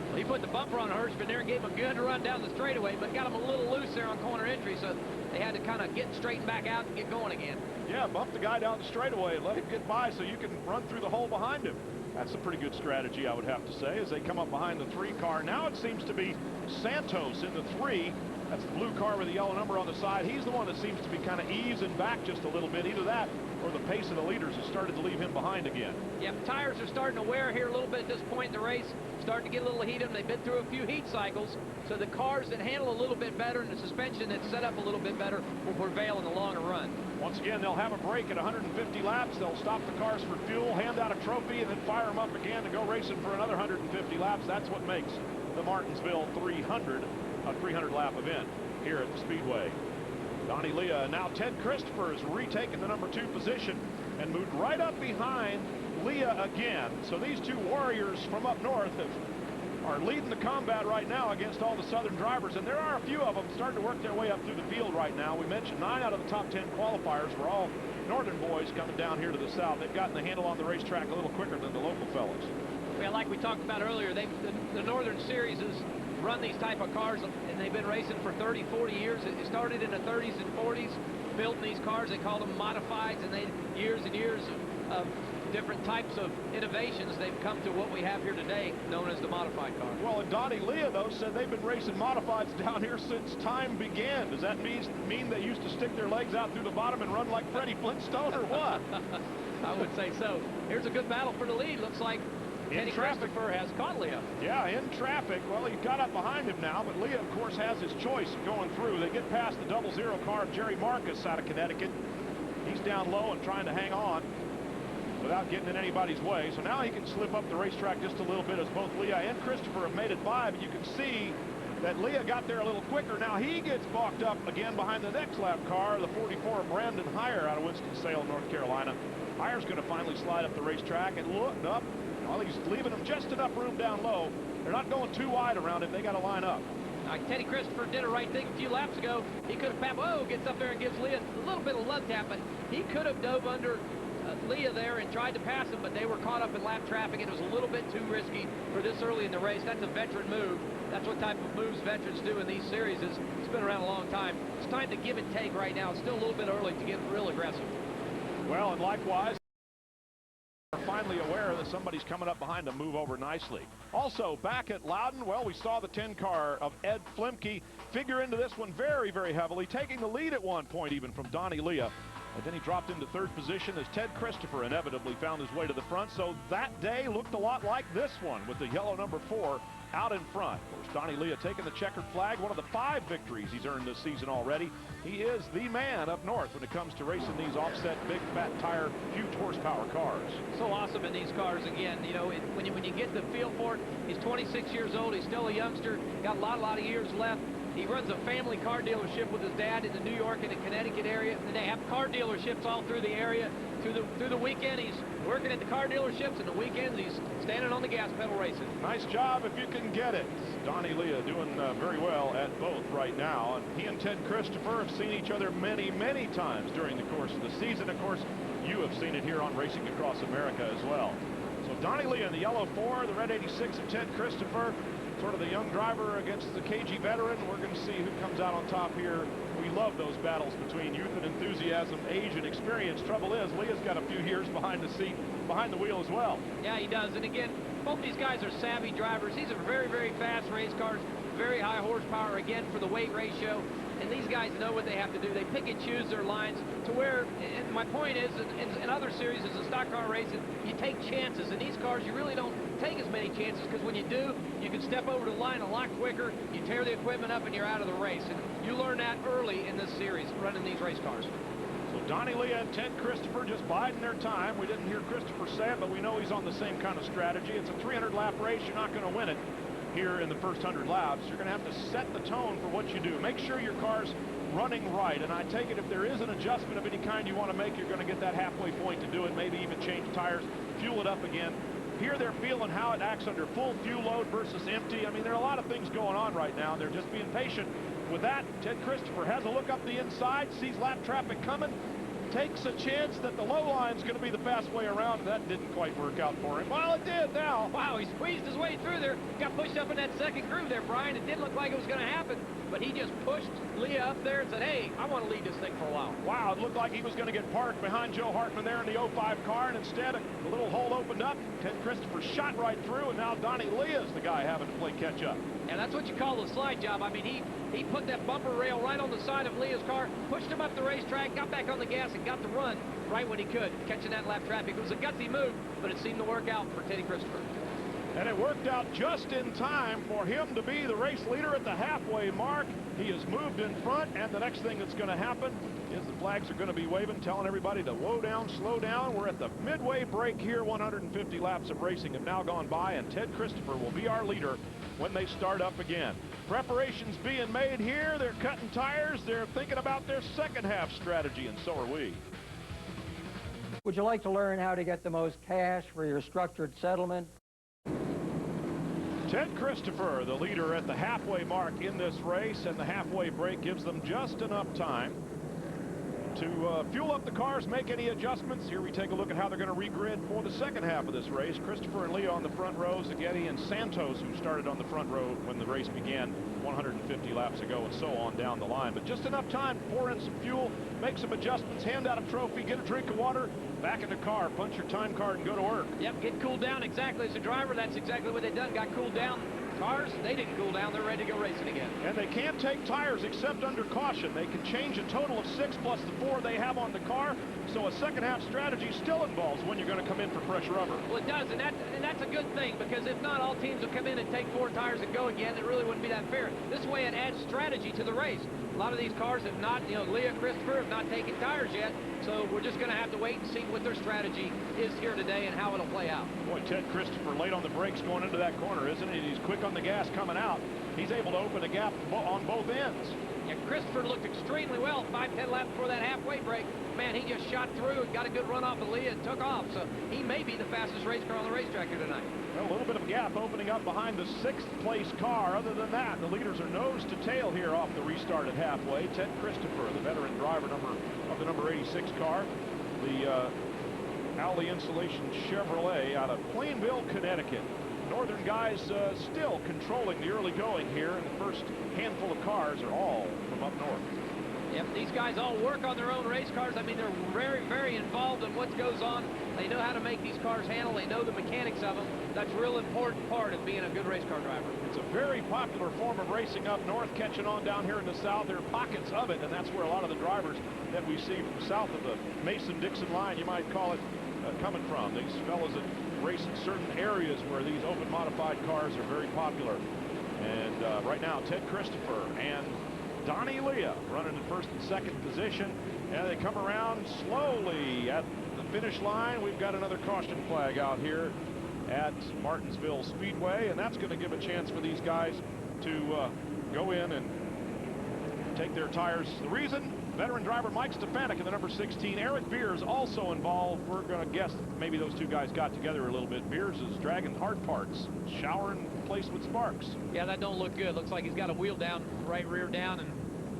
Well, he put the bumper on Hirschman there and gave him a good run down the straightaway, but got him a little loose there on corner entry, so they had to kind of get straightened back out and get going again. Yeah, bump the guy down the straightaway and let him get by so you can run through the hole behind him. That's a pretty good strategy, I would have to say, as they come up behind the 3 car. Now it seems to be Santos in the 3. That's the blue car with the yellow number on the side. He's the one that seems to be kind of easing back just a little bit. Either that or the pace of the leaders has started to leave him behind again. Yeah, tires are starting to wear here a little bit at this point in the race. Starting to get a little heat in them. They've been through a few heat cycles, so the cars that handle a little bit better and the suspension that's set up a little bit better will prevail in the longer run. Once again, they'll have a break at 150 laps. They'll stop the cars for fuel, hand out a trophy, and then fire them up again to go racing for another 150 laps. That's what makes the Martinsville 300 a 300-lap event here at the Speedway. Donny Leah, now Ted Christopher has retaken the number 2 position and moved right up behind Leah again. So these 2 warriors from up north are leading the combat right now against all the southern drivers, and there are a few of them starting to work their way up through the field right now. We mentioned 9 out of the top 10 qualifiers were all northern boys coming down here to the south. They've gotten the handle on the racetrack a little quicker than the local fellas. Well, like we talked about earlier, the Northern Series has run these type of cars, and they've been racing for 30, 40 years. It started in the 30s and 40s, building these cars. They call them modifieds, and they years and years of different types of innovations, they've come to what we have here today, known as the modified car. Well, and Donny Leah, though, said they've been racing modifieds down here since time began. Does that mean they used to stick their legs out through the bottom and run like Freddie Flintstone, or what? I would say so. Here's a good battle for the lead. Looks like Teddy Christopher has caught Leah. Yeah, in traffic. Well, he got up behind him now, but Leah, of course, has his choice of going through. They get past the 00 car of Jerry Marcus out of Connecticut. He's down low and trying to hang on without getting in anybody's way. So now he can slip up the racetrack just a little bit, as both Leah and Christopher have made it by. But you can see that Leah got there a little quicker. Now he gets balked up again behind the next lap car, the 44 Brandon Heyer out of Winston-Salem, North Carolina. Heyer's going to finally slide up the racetrack and look up. Well, he's leaving them just enough room down low. They're not going too wide around him. They got to line up. Teddy Christopher did a right thing a few laps ago. He could have, gets up there and gives Leah a little bit of love tap, but he could have dove under Leah there and tried to pass him, but they were caught up in lap traffic. It was a little bit too risky for this early in the race. That's a veteran move. That's what type of moves veterans do in these series. It's been around a long time. It's time to give and take right now. It's still a little bit early to get real aggressive. Well, and likewise, are finally aware that somebody's coming up behind to move over nicely. Also, back at Loudon, well, we saw the 10 car of Ed Flimke figure into this one very, very heavily, taking the lead at one point even from Donny Leah. And then he dropped into third position as Ted Christopher inevitably found his way to the front. So that day looked a lot like this one with the yellow number 4 out in front. Of course, Donny Leah taking the checkered flag, one of the 5 victories he's earned this season already. He is the man up north when it comes to racing these offset, big, fat tire, huge horsepower cars. So awesome in these cars again. You know, when you get the feel for it, he's 26 years old. He's still a youngster. Got a lot of years left. He runs a family car dealership with his dad in the New York and the Connecticut area. And they have car dealerships all through the area. Through the weekend, he's working at the car dealerships, and the weekends he's standing on the gas pedal racing. Nice job if you can get it. Donny Leah doing very well at both right now. And he and Ted Christopher have seen each other many, many times during the course of the season. Of course, you have seen it here on Racing Across America as well. So Donny Leah in the yellow 4, the red 86 of Ted Christopher. Sort of the young driver against the cagey veteran. We're going to see who comes out on top here. We love those battles between youth and enthusiasm, age and experience. Trouble is, Leah's got a few years behind the seat, behind the wheel as well. Yeah, he does. And again, both these guys are savvy drivers. These are very, very fast race cars, very high horsepower, again, for the weight ratio. And these guys know what they have to do. They pick and choose their lines to where, and my point is, in other series, as a stock car racing, you take chances. In these cars, you really don't take as many chances, because when you do, you can step over the line a lot quicker, you tear the equipment up, and you're out of the race. And you learn that early in this series, running these race cars. So Donny Leah and Ted Christopher just biding their time. We didn't hear Christopher say it, but we know he's on the same kind of strategy. It's a 300-lap race. You're not going to win it here in the first 100 laps. You're going to have to set the tone for what you do. Make sure your car's running right, and I take it if there is an adjustment of any kind you want to make, you're going to get that halfway point to do it, maybe even change tires, fuel it up again. Here they're feeling how it acts under full fuel load versus empty. I mean, there are a lot of things going on right now, and they're just being patient with that. Ted Christopher has a look up the inside, sees lap traffic coming, takes a chance that the low line's going to be the fast way around. That didn't quite work out for him. Well, it did now. Wow, he squeezed his way through there. Got pushed up in that second groove there, Brian. It didn't look like it was going to happen, but he just pushed Leah up there and said, hey, I want to lead this thing for a while. Wow, it looked like he was going to get parked behind Joe Hartman there in the 05 car, and instead a little hole opened up. Ted Christopher shot right through, and now Donny Leah's the guy having to play catch up. And that's what you call a slide job. I mean, he put that bumper rail right on the side of Leah's car, pushed him up the racetrack, got back on the gas, and got the run right when he could, catching that lap traffic. It was a gutsy move, but it seemed to work out for Teddy Christopher. And it worked out just in time for him to be the race leader at the halfway mark. He has moved in front, and the next thing that's going to happen is the flags are going to be waving, telling everybody to whoa down, slow down. We're at the midway break here. 150 laps of racing have now gone by, and Ted Christopher will be our leader when they start up again. Preparations being made here. They're cutting tires. They're thinking about their second half strategy, and so are we. Would you like to learn how to get the most cash for your structured settlement? Ted Christopher, the leader at the halfway mark in this race, and the halfway break gives them just enough time to fuel up the cars, make any adjustments. Here we take a look at how they're going to regrid for the second half of this race. Christopher and Leah on the front row, Zaghetti and Santos, who started on the front row when the race began 150 laps ago, and so on down the line. But just enough time to pour in some fuel, make some adjustments, hand out a trophy, get a drink of water, back in the car, punch your time card, and go to work. Yep, get cooled down exactly. As a driver, that's exactly what they done. Got cooled down. Cars, they didn't cool down. They're ready to go racing again. And they can't take tires except under caution. They can change a total of 6 plus the 4 they have on the car. So a second half strategy still involves when you're going to come in for fresh rubber. Well, it does, and that's a good thing, because if not, all teams will come in and take 4 tires and go again. It really wouldn't be that fair. This way, it adds strategy to the race. A lot of these cars have not, Leah, Christopher have not taken tires yet, so we're just going to have to wait and see what their strategy is here today and how it'll play out. Boy, Ted Christopher late on the brakes going into that corner, isn't he? He's quick on the gas coming out. He's able to open a gap on both ends. Yeah, Christopher looked extremely well 5-10 laps before that halfway break. Man, he just shot through and got a good run off of Leah and took off. So he may be the fastest race car on the racetrack here tonight. Well, a little bit of a gap opening up behind the 6th place car. Other than that, the leaders are nose to tail here off the restart at halfway. Ted Christopher, the veteran driver of the number 86 car, the Alley Insulation Chevrolet out of Plainville, Connecticut. Northern guys still controlling the early going here, and the first handful of cars are all from up north. Yep, these guys all work on their own race cars. I mean, they're very, very involved in what goes on. They know how to make these cars handle. They know the mechanics of them. That's a real important part of being a good race car driver. It's a very popular form of racing up north, catching on down here in the south. There are pockets of it, and that's where a lot of the drivers that we see from south of the Mason-Dixon line, you might call it, coming from. These fellas that race in certain areas where these open modified cars are very popular. And right now, Ted Christopher and Donny Leah running in first and second position, and they come around slowly at the finish line. We've got another caution flag out here at Martinsville Speedway, and that's going to give a chance for these guys to go in and take their tires. The reason, veteran driver Mike Stefanik in the number 16. Eric Beers also involved. We're going to guess that maybe those two guys got together a little bit. Beers is dragging hard parts, showering the place with sparks. Yeah, that don't look good. Looks like he's got a wheel down, right rear down, and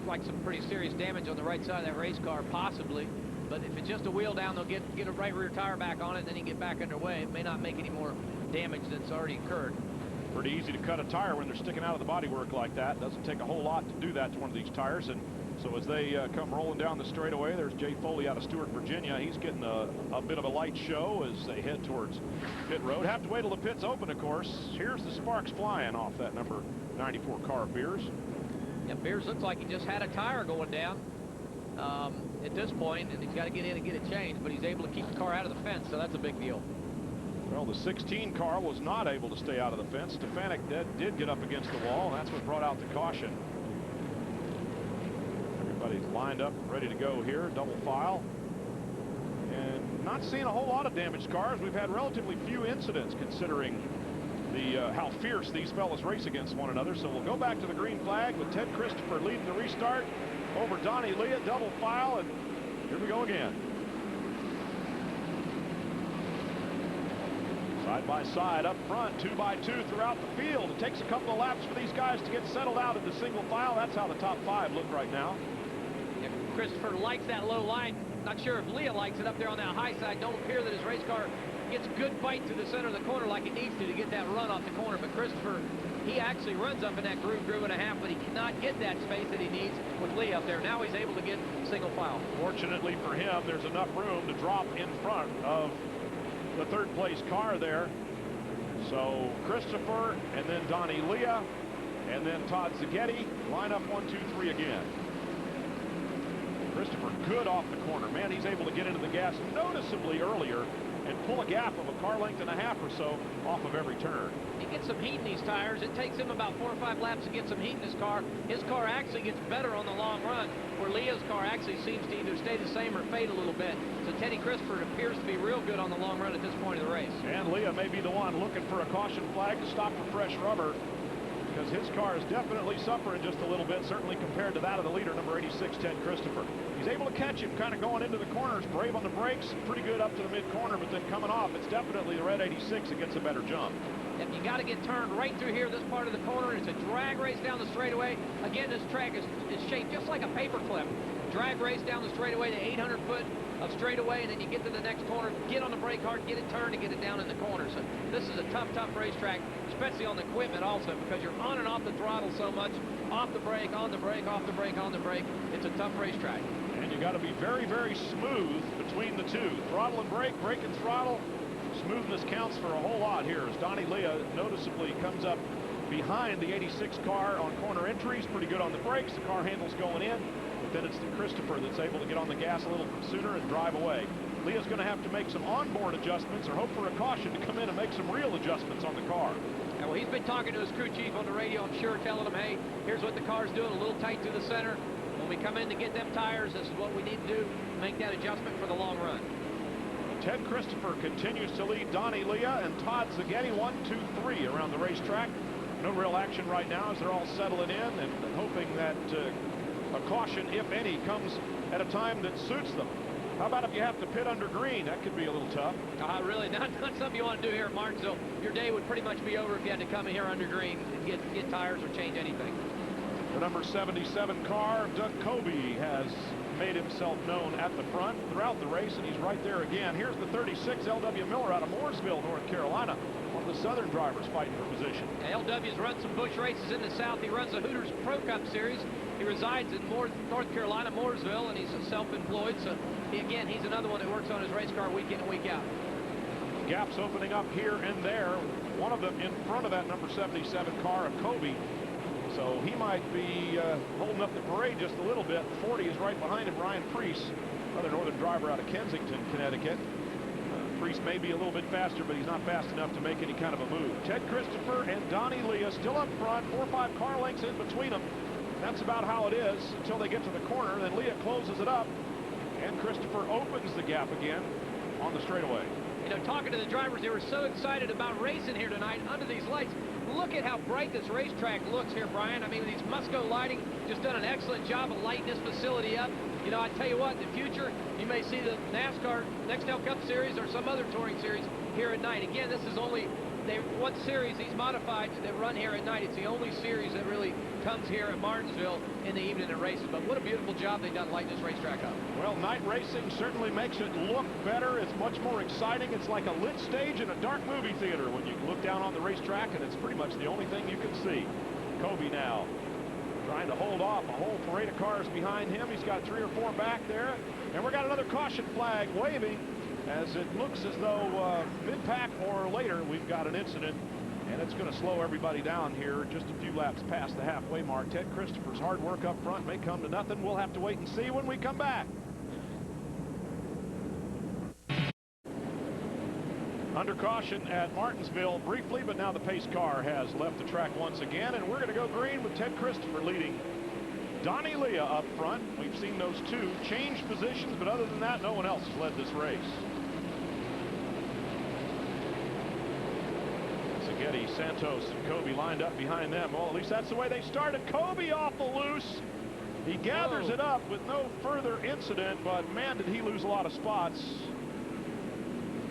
like some pretty serious damage on the right side of that race car, possibly. But if it's just a wheel down, they'll get a right rear tire back on it, and then he can get back underway. It may not make any more damage that's already occurred. Pretty easy to cut a tire when they're sticking out of the bodywork like that. Doesn't take a whole lot to do that to one of these tires. And so as they come rolling down the straightaway, there's Jay Foley out of Stewart, Virginia. He's getting a bit of a light show as they head towards pit road. Have to wait till the pits open, of course. Here's the sparks flying off that number 94 car of Beers. Yeah, Beers looks like he just had a tire going down at this point, and he's got to get in and get it changed, but he's able to keep the car out of the fence, so that's a big deal. Well, the 16 car was not able to stay out of the fence. Stefanik did get up against the wall, and that's what brought out the caution. Everybody's lined up, ready to go here, double file. And not seeing a whole lot of damaged cars. We've had relatively few incidents considering how fierce these fellas race against one another. So we'll go back to the green flag with Ted Christopher leading the restart over Donny Leah, double file, and here we go again. Side by side up front, 2 by 2 throughout the field. It takes a couple of laps for these guys to get settled out into single file. That's how the top 5 look right now. Yeah, Christopher likes that low line. Not sure if Leah likes it up there on that high side. Don't appear that his race car gets good bite to the center of the corner like it needs to get that run off the corner. But Christopher, he actually runs up in that groove and a half, but he cannot get that space that he needs with Leah up there. Now he's able to get single file. Fortunately for him, there's enough room to drop in front of the third place car there. So Christopher and then Donny Leah and then Todd Zaghetti line up 1, 2, 3 again. Christopher good off the corner. Man, he's able to get into the gas noticeably earlier and pull a gap of a car length and a half or so off of every turn. He gets some heat in these tires. It takes him about 4 or 5 laps to get some heat in his car. His car actually gets better on the long run, where Leah's car actually seems to either stay the same or fade a little bit. So Teddy Christopher appears to be real good on the long run at this point of the race. And Leah may be the one looking for a caution flag to stop for fresh rubber, because his car is definitely suffering just a little bit, certainly compared to that of the leader, number 86, Ted Christopher. He's able to catch him kind of going into the corners, brave on the brakes, pretty good up to the mid-corner, but then coming off, it's definitely the red 86 that gets a better jump. And you got to get turned right through here, this part of the corner. It's a drag race down the straightaway. Again, this track is shaped just like a paper clip. Drag race down the straightaway to 800 foot of straightaway, and then you get to the next corner, get on the brake hard, get it turned, and get it down in the corner. So this is a tough racetrack, especially on the equipment also, because you're on and off the throttle so much, off the brake, on the brake, off the brake, on the brake. It's a tough racetrack. And you got to be very, very smooth between the two. Throttle and brake, brake and throttle. Smoothness counts for a whole lot here as Donny Leah noticeably comes up behind the 86 car on corner entries. Pretty good on the brakes. The car handle's going in. But then it's the Christopher that's able to get on the gas a little sooner and drive away. Leah's going to have to make some onboard adjustments or hope for a caution to come in and make some real adjustments on the car. Yeah, well, he's been talking to his crew chief on the radio, I'm sure, telling him, hey, here's what the car's doing, a little tight to the center. When we come in to get them tires, this is what we need to do, make that adjustment for the long run. Ted Christopher continues to lead Donny Leah and Todd Zaghetti 1, 2, 3 around the racetrack. No real action right now as they're all settling in and hoping that a caution, if any, comes at a time that suits them. How about if you have to pit under green? That could be a little tough. Really, not something you want to do here at Martinsville. Your day would pretty much be over if you had to come in here under green and get tires or change anything. The number 77 car, Doug Kobe, has made himself known at the front throughout the race, and he's right there again. Here's the 36 L.W. Miller out of Mooresville, North Carolina. One of the Southern drivers fighting for position. L.W.'s run some bush races in the South. He runs the Hooters Pro Cup Series. He resides in North Carolina, Mooresville, and he's self-employed. So, again, he's another one that works on his race car week in and week out. Gaps opening up here and there. One of them in front of that number 77 car of Kobe. So he might be holding up the parade just a little bit. 40 is right behind him, Ryan Priest, another northern driver out of Kensington, Connecticut. Priest may be a little bit faster, but he's not fast enough to make any kind of a move. Ted Christopher and Donny Leah still up front, 4 or 5 car lengths in between them. That's about how it is until they get to the corner. Then Leah closes it up, and Christopher opens the gap again on the straightaway. You know, talking to the drivers, they were so excited about racing here tonight under these lights. Look at how bright this racetrack looks here, Brian. I mean, these Musco lighting just done an excellent job of lighting this facility up. You know, I tell you what, in the future, you may see the NASCAR Nextel Cup Series or some other touring series here at night. Again, this is only one series, these modifieds that run here at night. It's the only series that really comes here at Martinsville in the evening and races. But what a beautiful job they've done lighting this racetrack up. Well, night racing certainly makes it look better. It's much more exciting. It's like a lit stage in a dark movie theater when you look down on the racetrack, and it's pretty much the only thing you can see. Kobe now trying to hold off a whole parade of cars behind him. He's got 3 or 4 back there, and we got another caution flag waving as it looks as though mid-pack or later we've got an incident, and it's going to slow everybody down here just a few laps past the halfway mark. Ted Christopher's hard work up front may come to nothing. We'll have to wait and see when we come back. Under caution at Martinsville briefly, but now the pace car has left the track once again, and we're going to go green with Ted Christopher leading Donny Leah up front. We've seen those two change positions, but other than that, no one else has led this race. Getty, Santos, and Kobe lined up behind them. Well, at least that's the way they started. Kobe off the loose. He gathers it up with no further incident, but man, did he lose a lot of spots.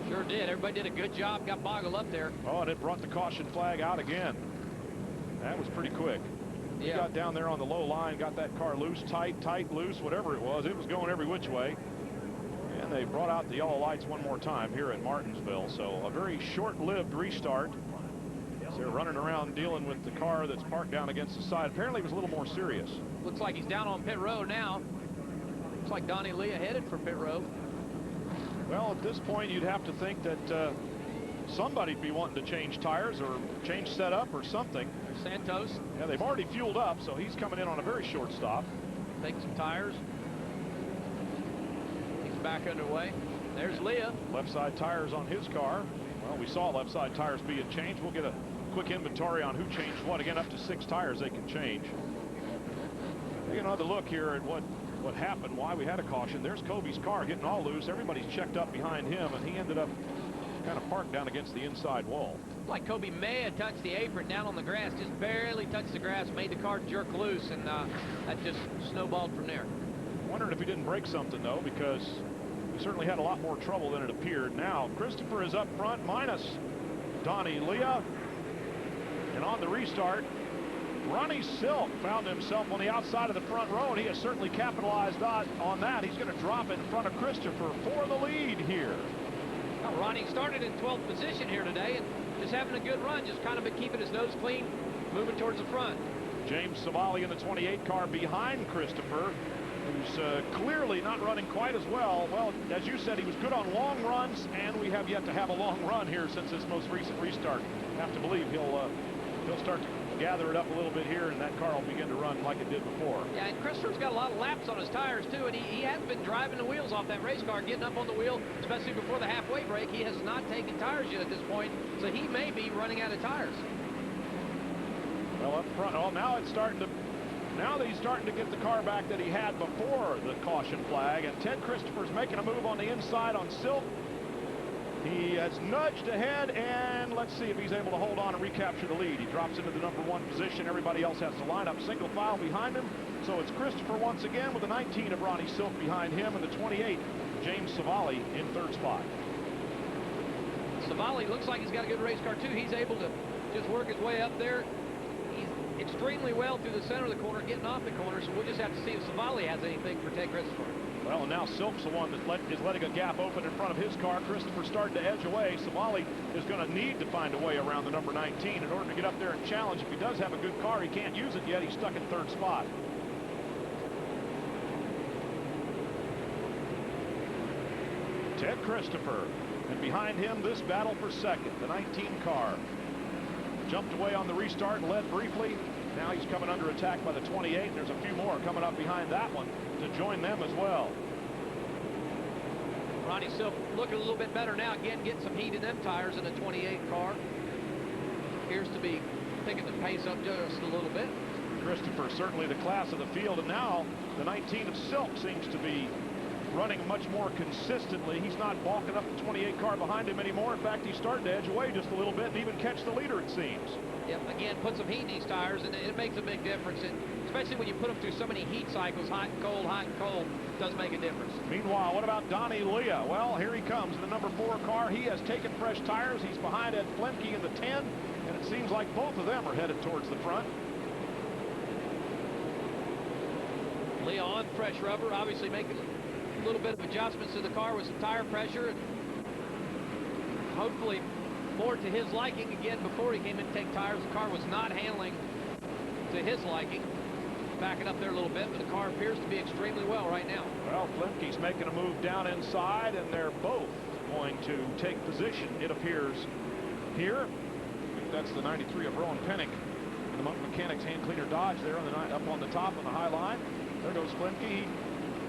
Sure did. Everybody did a good job. Got boggled up there. Oh, and it brought the caution flag out again. That was pretty quick. He got down there on the low line, got that car loose, tight, loose, whatever it was. It was going every which way. And they brought out the yellow lights one more time here at Martinsville. So a very short-lived restart. They're running around dealing with the car that's parked down against the side. Apparently it was a little more serious. Looks like he's down on pit road now. Looks like Donny Leah headed for pit road. Well, at this point, you'd have to think that somebody'd be wanting to change tires or change setup or something. Santos. Yeah, they've already fueled up, so he's coming in on a very short stop. Take some tires. He's back underway. There's Leah. Left side tires on his car. Well, we saw left side tires being changed. We'll get a quick inventory on who changed what. Again, up to 6 tires they can change. Take another look here at what happened, why we had a caution. There's Kobe's car getting all loose. Everybody's checked up behind him, and he ended up kind of parked down against the inside wall. Like Kobe may have touched the apron down on the grass, just barely touched the grass, made the car jerk loose, and that just snowballed from there. Wondering if he didn't break something, though, because he certainly had a lot more trouble than it appeared. Now, Christopher is up front, minus Donny Leah. And on the restart, Ronnie Silk found himself on the outside of the front row, and he has certainly capitalized on that. He's going to drop in front of Christopher for the lead here. Well, Ronnie started in 12th position here today and just having a good run, just kind of been keeping his nose clean, moving towards the front. James Savali in the 28 car behind Christopher, who's clearly not running quite as well. Well, as you said, he was good on long runs, and we have yet to have a long run here since this most recent restart. I have to believe he'll start to gather it up a little bit here, and that car will begin to run like it did before. Yeah, and Christopher's got a lot of laps on his tires, too, and he has been driving the wheels off that race car, getting up on the wheel, especially before the halfway break. He has not taken tires yet at this point, so he may be running out of tires. Well, up front, now he's starting to get the car back that he had before the caution flag, and Ted Christopher's making a move on the inside on Silk. He has nudged ahead, and let's see if he's able to hold on and recapture the lead. He drops into the #1 position. Everybody else has to line up single file behind him. So it's Christopher once again with the 19 of Ronnie Silk behind him, and the 28, James Savali, in third spot. Savali looks like he's got a good race car, too. He's able to just work his way up there. He's extremely well through the center of the corner, getting off the corner, so we'll just have to see if Savali has anything for Ted Christopher. Well, and now Silk's the one that is letting a gap open in front of his car. Christopher starting to edge away. Savali is going to need to find a way around the number 19 in order to get up there and challenge. If he does have a good car, he can't use it yet. He's stuck in third spot. Ted Christopher, and behind him this battle for second, the 19 car. Jumped away on the restart and led briefly. Now he's coming under attack by the 28, and there's a few more coming up behind that one to join them as well. Ronnie Silk looking a little bit better now, again getting some heat in them tires in the 28 car. Appears to be picking the pace up just a little bit. Christopher certainly the class of the field, and now the 19 of Silk seems to be running much more consistently. He's not balking up the 28 car behind him anymore. In fact, he's starting to edge away just a little bit and even catch the leader, it seems. Yep, again, put some heat in these tires, and it makes a big difference. And especially when you put them through so many heat cycles, hot and cold, does make a difference. Meanwhile, what about Donny Leah? Well, here he comes in the number 4 car. He has taken fresh tires. He's behind Ed Flemke in the 10, and it seems like both of them are headed towards the front. Leah on fresh rubber, obviously making a little bit of adjustments to the car with some tire pressure, and hopefully more to his liking. Again, before he came in to take tires, the car was not handling to his liking. Backing up there a little bit, but the car appears to be extremely well right now. Well, Flemke's making a move down inside, and they're both going to take position, it appears, here. I think that's the 93 of Rowan Pennick in the Monk Mechanics hand cleaner Dodge there on the up on the top on the high line. There goes Flemke. He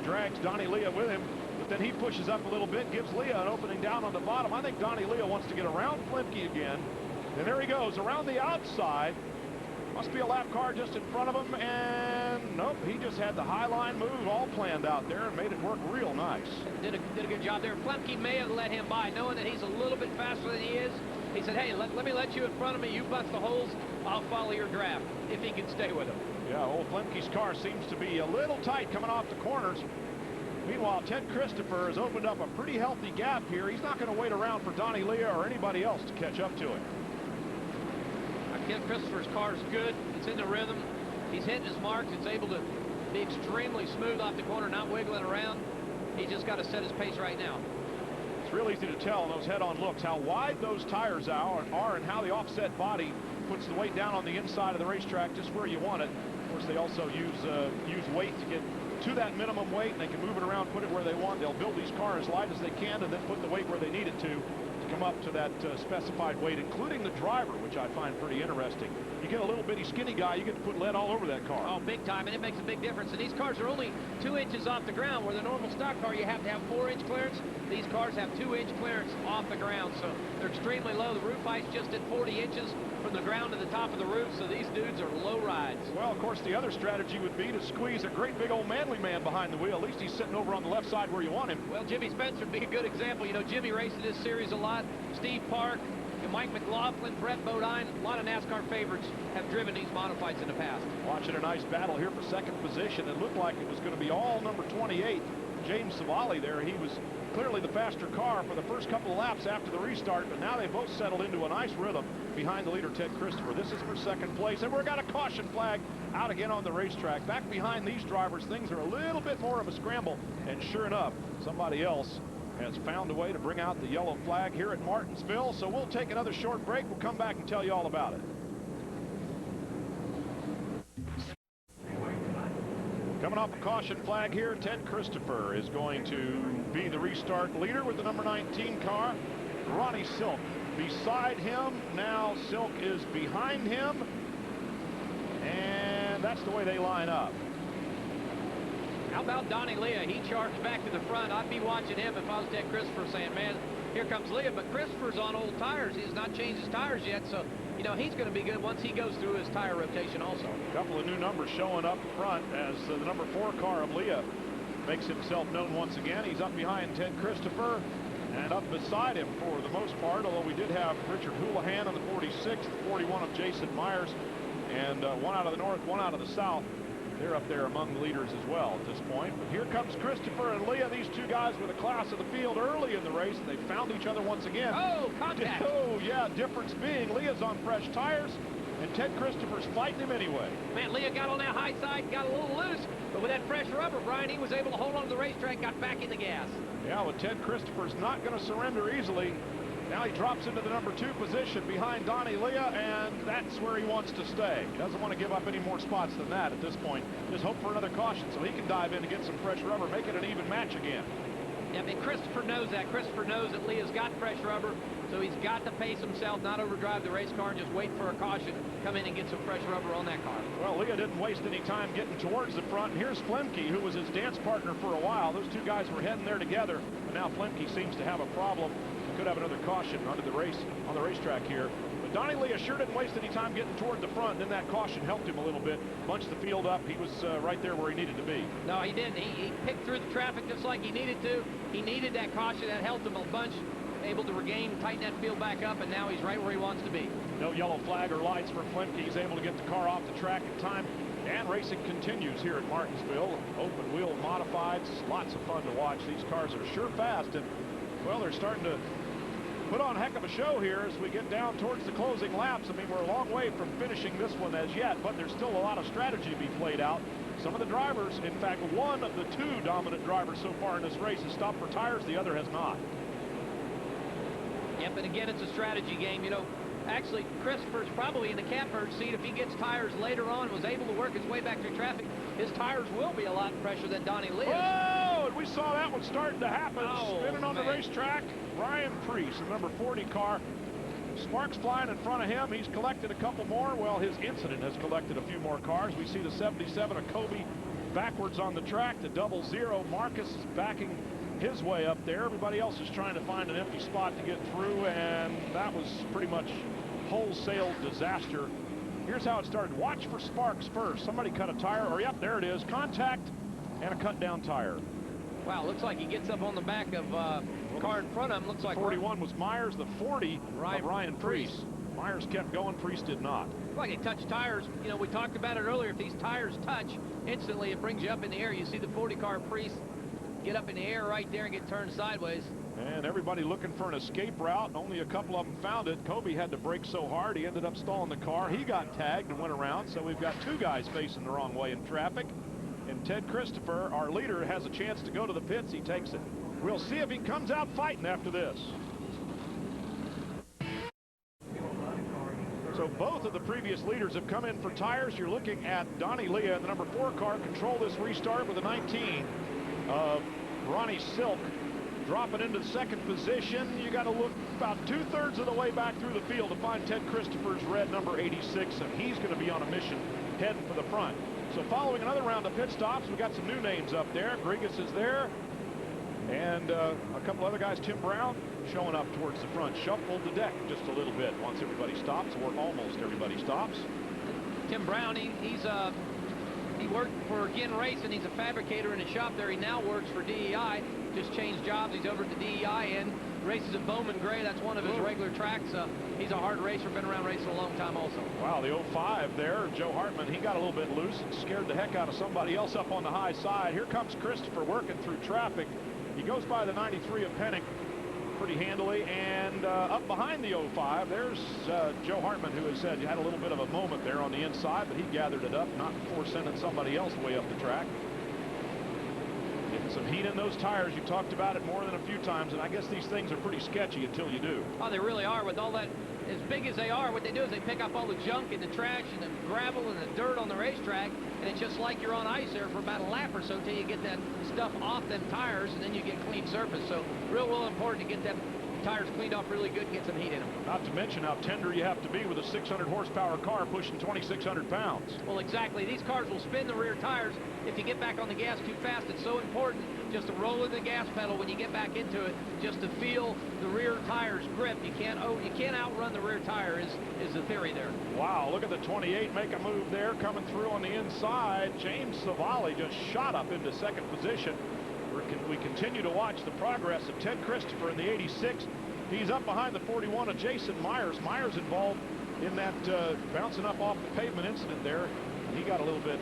drags Donny Leah with him, but then he pushes up a little bit, gives Leah an opening down on the bottom. I think Donny Leah wants to get around Flemke again, and there he goes around the outside. Must be a lap car just in front of him, and nope, he just had the high line move all planned out there and made it work real nice. Did a good job there. Flemke may have let him by, knowing that he's a little bit faster than he is. He said, hey, let me let you in front of me. You bust the holes, I'll follow your draft, if he can stay with him. Yeah, old Flemke's car seems to be a little tight coming off the corners. Meanwhile, Ted Christopher has opened up a pretty healthy gap here. He's not going to wait around for Donny Leah or anybody else to catch up to him. Ken Christopher's car is good. It's in the rhythm. He's hitting his marks. It's able to be extremely smooth off the corner, not wiggling around. He's just got to set his pace right now. It's real easy to tell in those head-on looks how wide those tires are and how the offset body puts the weight down on the inside of the racetrack just where you want it. Of course, they also use weight to get to that minimum weight, and they can move it around, put it where they want. They'll build these cars as light as they can and then put the weight where they need it to come up to that specified weight, including the driver, which I find pretty interesting. You get a little bitty skinny guy, you get to put lead all over that car. Oh, big time, and it makes a big difference. And these cars are only 2 inches off the ground, where the normal stock car you have to have 4-inch clearance. These cars have 2-inch clearance off the ground, so they're extremely low. The roof height's just at 40 inches from the ground to the top of the roof, so these dudes are low rides. Well, of course, the other strategy would be to squeeze a great big old manly man behind the wheel. At least he's sitting over on the left side where you want him. Well, Jimmy Spencer would be a good example. You know, Jimmy raced this series a lot. Steve Park, Mike McLaughlin, Brett Bodine, a lot of NASCAR favorites have driven these modifieds in the past. Watching a nice battle here for second position. It looked like it was going to be all number 28, James Savali there. He was clearly the faster car for the first couple of laps after the restart, but now they both settled into a nice rhythm behind the leader, Ted Christopher. This is for second place, and we've got a caution flag out again on the racetrack. Back behind these drivers, things are a little bit more of a scramble, and sure enough, somebody else has found a way to bring out the yellow flag here at Martinsville. So we'll take another short break. We'll come back and tell you all about it. Coming off a caution flag here, Ted Christopher is going to be the restart leader with the number 19 car. Ronnie Silk beside him. Now Silk is behind him. And that's the way they line up. How about Donny Leah? He charged back to the front. I'd be watching him if I was Ted Christopher, saying, man, here comes Leah. But Christopher's on old tires. He has not changed his tires yet, so, you know, he's going to be good once he goes through his tire rotation also. A couple of new numbers showing up front as the number 4 car of Leah makes himself known once again. He's up behind Ted Christopher. And up beside him for the most part, although we did have Richard Houlihan on the 46th, 41 of Jason Myers, and one out of the north, one out of the south. They're up there among the leaders as well at this point. But here comes Christopher and Leah. These two guys were the class of the field early in the race, and they found each other once again. Oh, contact. Oh, yeah, difference being Leah's on fresh tires, and Ted Christopher's fighting him anyway. Man, Leah got on that high side, got a little loose, but with that fresh rubber, Brian, he was able to hold on to the racetrack, got back in the gas. Yeah, well, Ted Christopher's not going to surrender easily. Now he drops into the number 2 position behind Donny Leah, and that's where he wants to stay. He doesn't want to give up any more spots than that at this point. Just hope for another caution so he can dive in and get some fresh rubber, make it an even match again. Yeah, I mean, Christopher knows that. Christopher knows that Leah's got fresh rubber, so he's got to pace himself, not overdrive the race car, and just wait for a caution, come in and get some fresh rubber on that car. Well, Leah didn't waste any time getting towards the front. And here's Flemke, who was his dance partner for a while. Those two guys were heading there together, but now Flemke seems to have a problem. He could have another caution under the race on the racetrack here. But Donny Leah sure didn't waste any time getting toward the front, and then that caution helped him a little bit. Bunched the field up. He was right there where he needed to be. No, he didn't. He picked through the traffic just like he needed to. He needed that caution. That helped him a bunch, able to regain, tighten that field back up, and now he's right where he wants to be. No yellow flag or lights for Flemke. He's able to get the car off the track in time. And racing continues here at Martinsville. Open wheel modifieds. Lots of fun to watch. These cars are sure fast, and, well, they're starting to put on a heck of a show here as we get down towards the closing laps. I mean, we're a long way from finishing this one as yet, but there's still a lot of strategy to be played out. Some of the drivers, in fact, one of the 2 dominant drivers so far in this race has stopped for tires. The other has not. Yep, and again, it's a strategy game. You know, actually, Christopher's probably in the catbird seat. If he gets tires later on, was able to work his way back through traffic, his tires will be a lot fresher than Donny Leah's. Oh, and we saw that one starting to happen. Oh, spinning on the racetrack. Ryan Priest, the number 40 car. Sparks flying in front of him. He's collected a couple more. Well, his incident has collected a few more cars. We see the 77 of Kobe backwards on the track. The 00 Marcus is backing his way up there. Everybody else is trying to find an empty spot to get through, and that was pretty much wholesale disaster. Here's how it started. Watch for Sparks first. Somebody cut a tire, or yep, there it is. Contact and a cut down tire. Wow, looks like he gets up on the back of car in front of him. Looks like 41 was Myers, the 40 of Ryan Priest. Myers kept going, Priest did not. Looks like they touched tires. You know, we talked about it earlier. If these tires touch, instantly it brings you up in the air. You see the 40 car Priest get up in the air right there and get turned sideways. And everybody looking for an escape route. Only a couple of them found it. Kobe had to brake so hard he ended up stalling the car. He got tagged and went around, so we've got 2 guys facing the wrong way in traffic. And Ted Christopher, our leader, has a chance to go to the pits. He takes it. We'll see if he comes out fighting after this. So both of the previous leaders have come in for tires. You're looking at Donny Leah in the number 4 car control this restart with a 19 of Ronnie Silk dropping into the 2nd position. You got to look about 2/3 of the way back through the field to find Ted Christopher's red number 86, and he's going to be on a mission heading for the front. So following another round of pit stops, we got some new names up there. Grigas is there, and a couple other guys. Tim Brown showing up towards the front. Shuffled the deck just a little bit once everybody stops, or almost everybody stops. Tim Brown, he worked for Ginn Racing. He's a fabricator in a shop there. He now works for DEI. Just changed jobs. He's over at the DEI and races at Bowman Gray. That's one of his regular tracks. He's a hard racer, been around racing a long time also. Wow, the 05 there, Joe Hartman, he got a little bit loose and scared the heck out of somebody else up on the high side. Here comes Christopher working through traffic. He goes by the 93 of Pennick pretty handily, and up behind the 05, there's Joe Hartman, who has said you had a little bit of a moment there on the inside, but he gathered it up, not before sending somebody else way up the track. Getting some heat in those tires. You talked about it more than a few times, and I guess these things are pretty sketchy until you do. Oh, they really are. With all that, as big as they are, what they do is they pick up all the junk and the trash and the gravel and the dirt on the racetrack, and it's just like you're on ice there for about a lap or so until you get that stuff off them tires, and then you get clean surface. So real important to get them tires cleaned off really good and get some heat in them. Not to mention how tender you have to be with a 600 horsepower car pushing 2,600 pounds. Well, exactly. These cars will spin the rear tires if you get back on the gas too fast. It's so important just to roll in the gas pedal when you get back into it, just to feel the rear tires grip. You can't outrun the rear tire is the theory there. Wow, look at the 28 make a move there, coming through on the inside. James Savali just shot up into 2nd position. We continue to watch the progress of Ted Christopher in the 86. He's up behind the 41 of Jason Myers. Myers involved in that bouncing up off the pavement incident there. He got a little bit,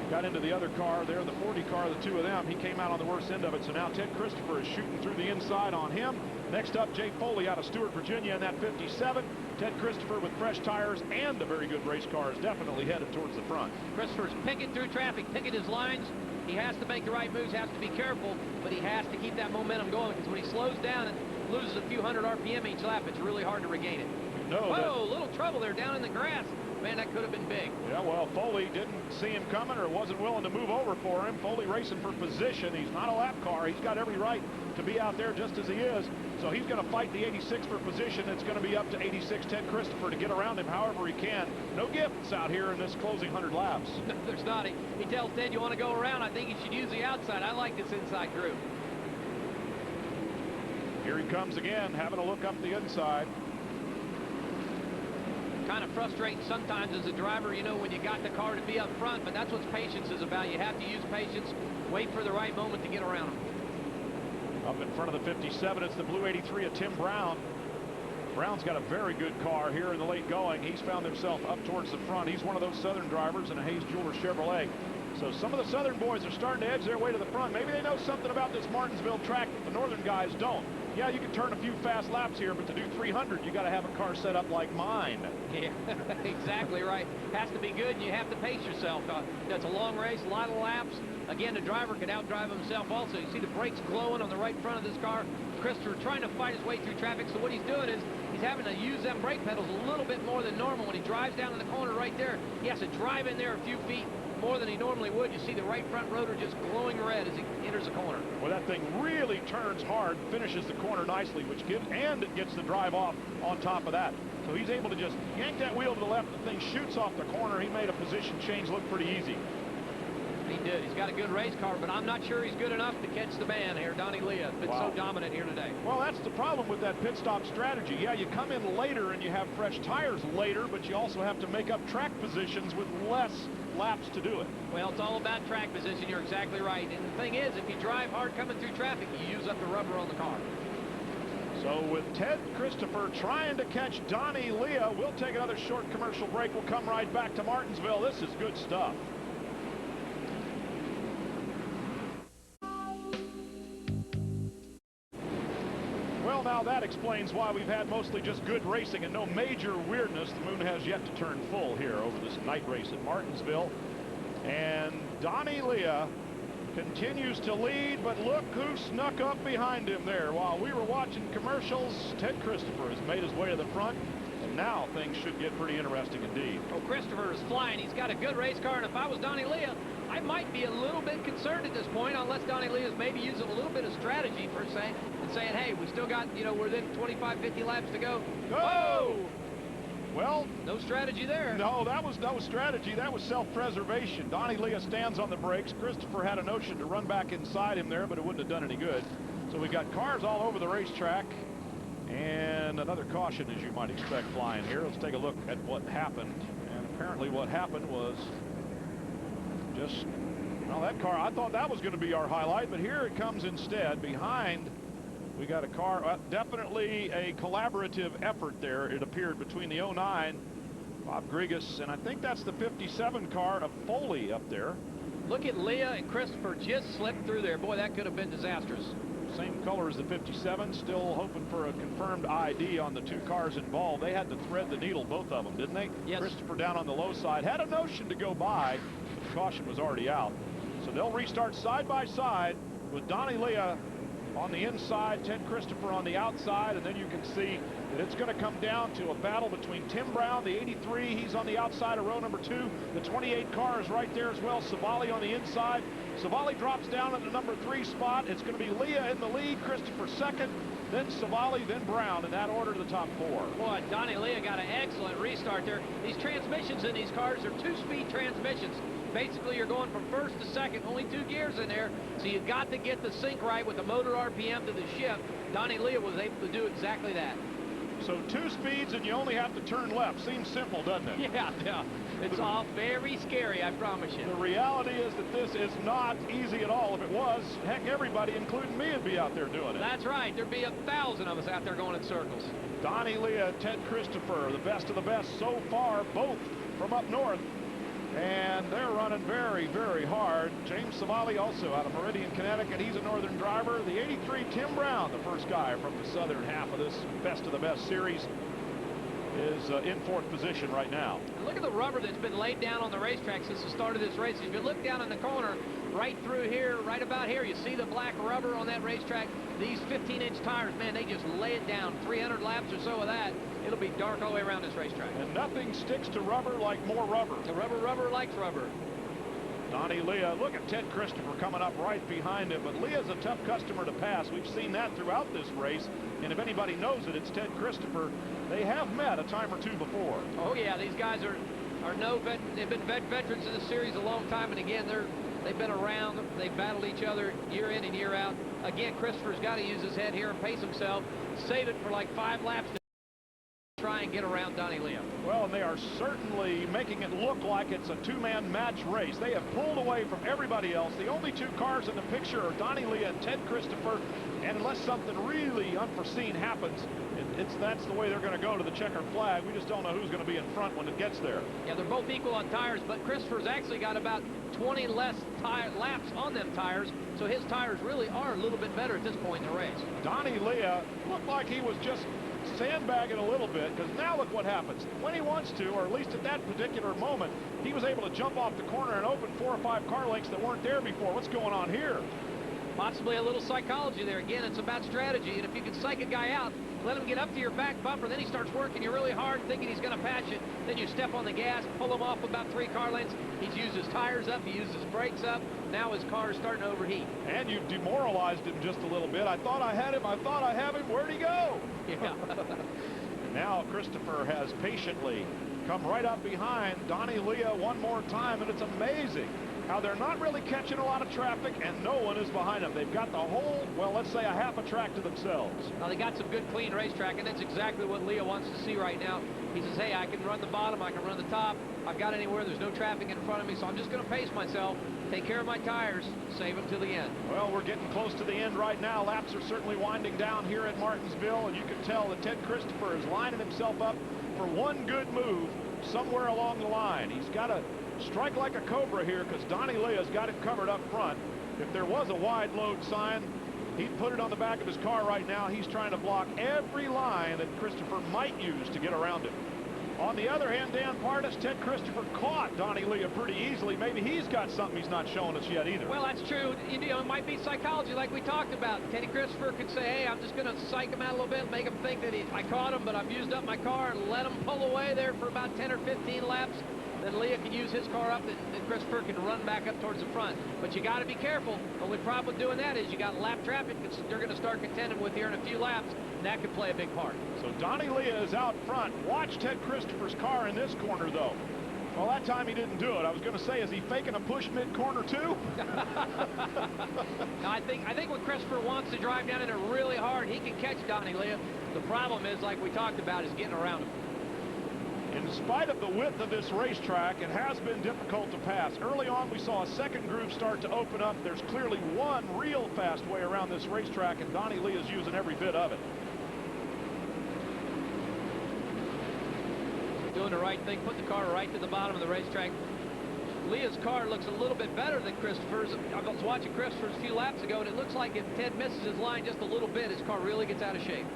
got into the other car there, the 40 car, the two of them. He came out on the worst end of it. So now Ted Christopher is shooting through the inside on him. Next up, Jay Foley out of Stewart, Virginia in that 57. Ted Christopher with fresh tires and a very good race car is definitely headed towards the front. Christopher's picking through traffic, picking his lines. He has to make the right moves, has to be careful, but he has to keep that momentum going, because when he slows down and loses a few hundred RPM each lap, it's really hard to regain it. No, whoa, little trouble there down in the grass. Man, that could have been big. Yeah, well, Foley didn't see him coming or wasn't willing to move over for him. Foley racing for position. He's not a lap car. He's got every right to be out there just as he is. So he's going to fight the 86 for position. It's going to be up to 86 Ted Christopher to get around him however he can. No gifts out here in this closing 100 laps. No, there's not. He tells Ted, you want to go around? I think you should use the outside. I like this inside group. Here he comes again, having a look up the inside. Kind of frustrating sometimes as a driver, you know, when you got the car to be up front, but that's what patience is about. You have to use patience, wait for the right moment to get around them. Up in front of the 57, it's the blue 83 of Tim Brown. Brown's got a very good car here in the late going. He's found himself up towards the front. He's one of those Southern drivers in a Hayes Jeweler Chevrolet. So some of the Southern boys are starting to edge their way to the front. Maybe they know something about this Martinsville track that the Northern guys don't. Yeah, you can turn a few fast laps here, but to do 300, you got to have a car set up like mine. Yeah, exactly right. Has to be good, and you have to pace yourself. That's a long race, a lot of laps. Again, the driver could outdrive himself also. You see the brakes glowing on the right front of this car. Christopher trying to fight his way through traffic, so what he's doing is he's having to use them brake pedals a little bit more than normal. When he drives down in the corner right there, he has to drive in there a few feet more than he normally would. You see the right front rotor just glowing red as he enters the corner. Well, that thing really turns hard, finishes the corner nicely, which gives, and it gets the drive off on top of that. So he's able to just yank that wheel to the left. The thing shoots off the corner. He made a position change look pretty easy. He did. He's got a good race car, but I'm not sure he's good enough to catch the man here. Donny Leah been so dominant here today. Well, that's the problem with that pit stop strategy. Yeah, you come in later and you have fresh tires later, but you also have to make up track positions with less laps to do it. Well, it's all about track position. You're exactly right. And the thing is, if you drive hard coming through traffic, you use up the rubber on the car. So with Ted Christopher trying to catch Donny Leah, we'll take another short commercial break. We'll come right back to Martinsville. This is good stuff. Well, now that explains why we've had mostly just good racing and no major weirdness. The moon has yet to turn full here over this night race at Martinsville. And Donny Leah continues to lead, but look who snuck up behind him there. While we were watching commercials, Ted Christopher has made his way to the front, and now things should get pretty interesting indeed. Oh, Christopher is flying. He's got a good race car, and if I was Donny Leah, I might be a little bit concerned at this point, unless Donny Leah is maybe using a little bit of strategy for saying, hey, we still got, you know, we're within 25, 50 laps to go. Oh! Well, no strategy there. No, that was no strategy. That was self-preservation. Donny Leah stands on the brakes. Christopher had a notion to run back inside him there, but it wouldn't have done any good. So we got cars all over the racetrack, and another caution, as you might expect, flying here. Let's take a look at what happened. And apparently what happened was just, well, that car, I thought that was going to be our highlight, but here it comes instead. Behind, we got a car, definitely a collaborative effort there, it appeared, between the 09, Bob Grigas, and I think that's the 57 car of Foley up there. Look at Leah and Christopher just slipped through there. Boy, that could have been disastrous. Same color as the 57, still hoping for a confirmed ID on the two cars involved. They had to thread the needle, both of them, didn't they? Yes. Christopher down on the low side, had a notion to go by, but the caution was already out. So they'll restart side by side with Donny Leah on the inside, Ted Christopher on the outside, and then you can see that it's going to come down to a battle between Tim Brown, the 83, he's on the outside of row number 2. The 28 car is right there as well. Savali on the inside. Savali drops down at the number 3 spot. It's going to be Leah in the lead, Christopher second, then Savali, then Brown, in that order to the top 4. Boy, Donny Leah got an excellent restart there. These transmissions in these cars are 2-speed transmissions. Basically, you're going from first to second, only 2 gears in there, so you've got to get the sync right with the motor RPM to the shift. Donny Leah was able to do exactly that. So 2 speeds and you only have to turn left. Seems simple, doesn't it? Yeah. It's all very scary, I promise you. The reality is that this is not easy at all. If it was, heck, everybody, including me, would be out there doing it. That's right. There'd be 1,000 of us out there going in circles. Donny Leah, Ted Christopher, the best of the best so far, both from up north. And they're running very, very hard. James Savali also out of Meridian, Connecticut. He's a northern driver. The 83 Tim Brown, the first guy from the southern half of this best of the best series, is in fourth position right now. And look at the rubber that's been laid down on the racetrack since the start of this race. If you look down in the corner, right through here, right about here, you see the black rubber on that racetrack. These 15-inch tires, man, they just lay it down. 300 laps or so of that. It'll be dark all the way around this racetrack. And nothing sticks to rubber like more rubber. The rubber likes rubber. Donny Leah, look at Ted Christopher coming up right behind him, but Leah's a tough customer to pass. We've seen that throughout this race, and if anybody knows it, it's Ted Christopher. They have met a time or two before. Oh yeah, these guys they've been veterans in the series a long time, and again, they've been around. They've battled each other year in and year out. Again, Christopher's got to use his head here and pace himself, save it for like 5 laps to try and get around Donny Leah. Well, and they are certainly making it look like it's a two-man match race. They have pulled away from everybody else. The only 2 cars in the picture are Donny Leah and Ted Christopher, and unless something really unforeseen happens, that's the way they're going to go to the checkered flag. We just don't know who's going to be in front when it gets there. Yeah, they're both equal on tires, but Christopher's actually got about 20 less laps on them tires, so his tires really are a little bit better at this point in the race. Donny Leah looked like he was just sandbagging a little bit, because now look what happens. When he wants to, or at least at that particular moment, he was able to jump off the corner and open 4 or 5 car lengths that weren't there before. What's going on here? Possibly a little psychology there. Again, it's about strategy, and if you can psych a guy out, let him get up to your back bumper, then he starts working you really hard, thinking he's going to patch it. Then you step on the gas, pull him off about 3 car lengths. He's used his tires up, he used his brakes up. Now his car is starting to overheat. And you demoralized him just a little bit. I thought I had him. I thought I have him. Where'd he go? Yeah. Now Christopher has patiently come right up behind Donny Leah one more time, and it's amazing how they're not really catching a lot of traffic, and no one is behind them. They've got the whole, well, let's say a half a track to themselves. Well, they got some good, clean racetrack, and that's exactly what Leah wants to see right now. He says, hey, I can run the bottom, I can run the top. I've got anywhere, there's no traffic in front of me, so I'm just going to pace myself, take care of my tires, save them till the end. Well, we're getting close to the end right now. Laps are certainly winding down here at Martinsville, and you can tell that Ted Christopher is lining himself up for one good move somewhere along the line. He's got to strike like a cobra here, because Donny Leah's got it covered up front. If there was a wide load sign, he'd put it on the back of his car right now. He's trying to block every line that Christopher might use to get around him. On the other hand, Dan Pardis, Ted Christopher caught Donny Leah pretty easily. Maybe he's got something he's not showing us yet either. Well, that's true. You know, it might be psychology like we talked about. Teddy Christopher could say, hey, I'm just going to psych him out a little bit, make him think that I caught him, but I've used up my car, and let him pull away there for about 10 or 15 laps. Then Leah can use his car up, and Christopher can run back up towards the front. But you got to be careful. The only problem with doing that is you got lap traffic that you're going to start contending with here in a few laps, and that could play a big part. So Donny Leah is out front. Watch Ted Christopher's car in this corner, though. Well, that time he didn't do it. I was going to say, is he faking a push mid-corner, too? No, I think when Christopher wants to drive down in it really hard, he can catch Donny Leah. The problem is, like we talked about, is getting around him. In spite of the width of this racetrack, it has been difficult to pass. Early on, we saw a second groove start to open up. There's clearly one real fast way around this racetrack, and Donny Leah is using every bit of it. Doing the right thing, put the car right to the bottom of the racetrack. Leah's car looks a little bit better than Christopher's. I was watching Christopher's a few laps ago, and it looks like if Ted misses his line just a little bit, his car really gets out of shape.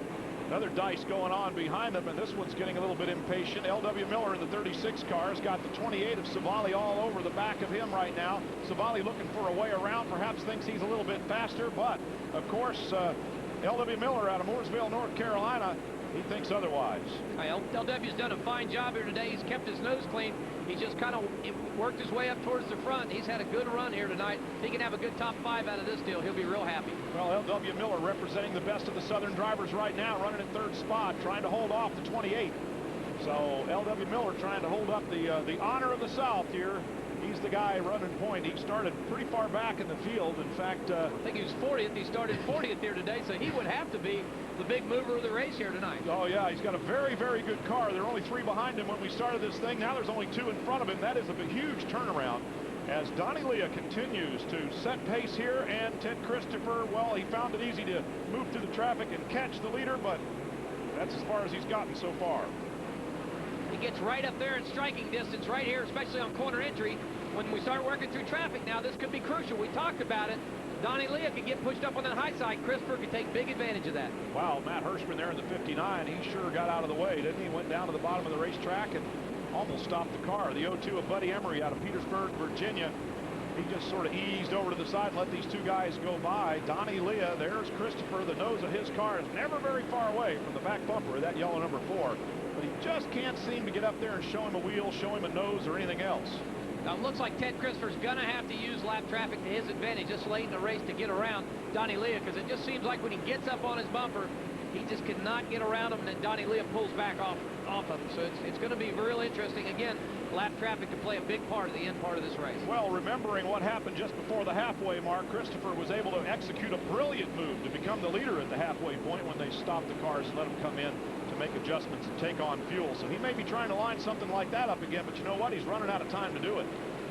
Another dice going on behind them, and this one's getting a little bit impatient. L.W. Miller in the 36 car has got the 28 of Savali all over the back of him right now. Savali looking for a way around, perhaps thinks he's a little bit faster, but of course L.W. Miller out of Mooresville, North Carolina, he thinks otherwise. LW's done a fine job here today. He's kept his nose clean. He's just kind of worked his way up towards the front. He's had a good run here tonight. If he can have a good top 5 out of this deal, he'll be real happy. Well, L.W. Miller representing the best of the Southern drivers right now, running in third spot, trying to hold off the 28. So L.W. Miller trying to hold up the honor of the South here. He's the guy running point. He started pretty far back in the field. In fact, I think he was 40th. He started 40th here today, so he would have to be the big mover of the race here tonight. Oh, yeah, he's got a very, very good car. There are only 3 behind him when we started this thing. Now there's only 2 in front of him. That is a huge turnaround as Donny Leah continues to set pace here, and Ted Christopher, well, he found it easy to move through the traffic and catch the leader, but that's as far as he's gotten so far. He gets right up there in striking distance right here, especially on corner entry. When we start working through traffic now, this could be crucial. We talked about it. Donny Leah could get pushed up on that high side. Christopher could take big advantage of that. Wow, Matt Hirschman there in the 59. He sure got out of the way, didn't he? He went down to the bottom of the racetrack and almost stopped the car. The 0-2 of Buddy Emery out of Petersburg, Virginia. He just sort of eased over to the side and let these 2 guys go by. Donny Leah, there's Christopher. The nose of his car is never very far away from the back bumper of that yellow number 4. But he just can't seem to get up there and show him a wheel, show him a nose, or anything else. Now, it looks like Ted Christopher's going to have to use lap traffic to his advantage this late in the race to get around Donny Leah, because it just seems like when he gets up on his bumper, he just cannot get around him, and then Donny Leah pulls back off of him. So it's going to be real interesting. Again, lap traffic can play a big part of the end part of this race. Well, remembering what happened just before the halfway mark, Christopher was able to execute a brilliant move to become the leader at the halfway point when they stopped the cars and let him come in to make adjustments and take on fuel. So he may be trying to line something like that up again, but you know what? He's running out of time to do it.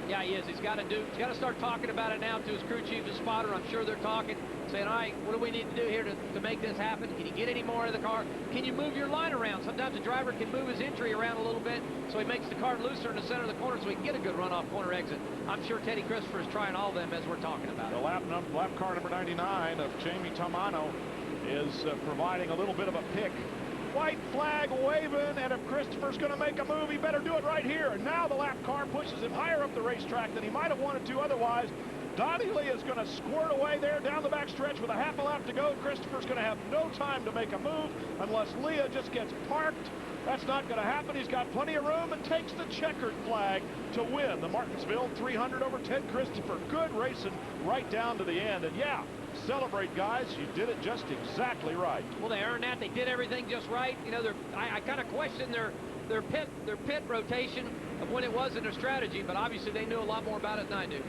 Yeah, he is. He's got to start talking about it now to his crew chief and spotter. I'm sure they're talking, saying, all right, what do we need to do here to make this happen? Can you get any more of the car? Can you move your line around? Sometimes the driver can move his entry around a little bit so he makes the car looser in the center of the corner so he can get a good runoff corner exit. I'm sure Teddy Christopher is trying all of them as we're talking about it. The lap car number 99 of Jamie Tamano is providing a little bit of a pick. White flag waving, and if Christopher's going to make a move, he better do it right here. And now the lap car pushes him higher up the racetrack than he might have wanted to otherwise. Donny Leah is going to squirt away there down the back stretch with a half a lap to go. Christopher's going to have no time to make a move unless Leah just gets parked. That's not going to happen. He's got plenty of room and takes the checkered flag to win the Martinsville 300 over Ted Christopher. Good racing right down to the end. And yeah, celebrate, guys. You did it just exactly right. Well, they earned that. They did everything just right. You know, I kind of question their pit rotation of when it was in their strategy, but obviously they knew a lot more about it than I do.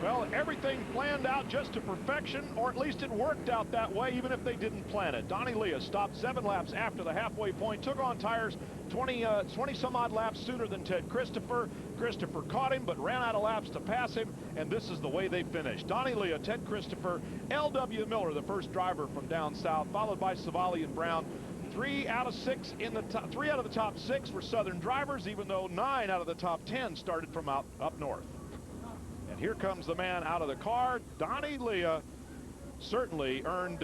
Well, everything planned out just to perfection, or at least it worked out that way, even if they didn't plan it. Donny Leah stopped 7 laps after the halfway point, took on tires 20 some odd laps sooner than Ted Christopher. Christopher caught him, but ran out of laps to pass him, and this is the way they finished. Donny Leah, Ted Christopher, L.W. Miller, the first driver from down south, followed by Savali and Brown. 3 out of the top 6 were Southern drivers, even though 9 out of the top 10 started from up north. And here comes the man out of the car. Donny Leah certainly earned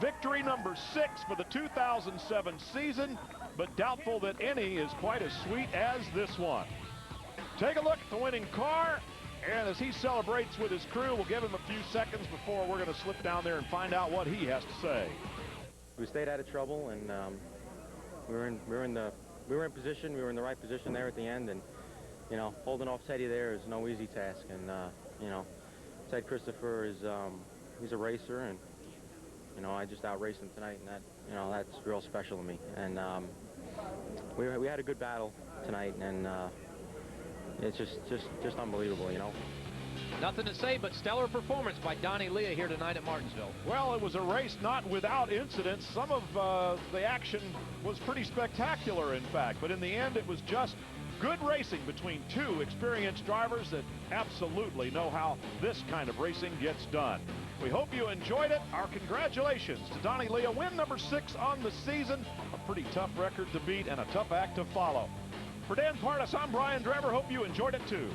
victory number 6 for the 2007 season, but doubtful that any is quite as sweet as this one. Take a look at the winning car, and as he celebrates with his crew, we'll give him a few seconds before we're going to slip down there and find out what he has to say. We stayed out of trouble, and we were in position. We were in the right position there at the end, and you know, holding off Teddy there is no easy task. And you know, Ted Christopher is he's a racer, and you know, I just outraced him tonight, and that, you know, that's real special to me. And we had a good battle tonight, and it's just unbelievable, you know. Nothing to say but stellar performance by Donny Leah here tonight at Martinsville. Well, it was a race not without incidents. Some of the action was pretty spectacular, in fact, but in the end it was just good racing between 2 experienced drivers that absolutely know how this kind of racing gets done. We hope you enjoyed it. Our congratulations to Donny Leah, win number 6 on the season. A pretty tough record to beat and a tough act to follow. For Dan Partis, I'm Brian Drever. Hope you enjoyed it too.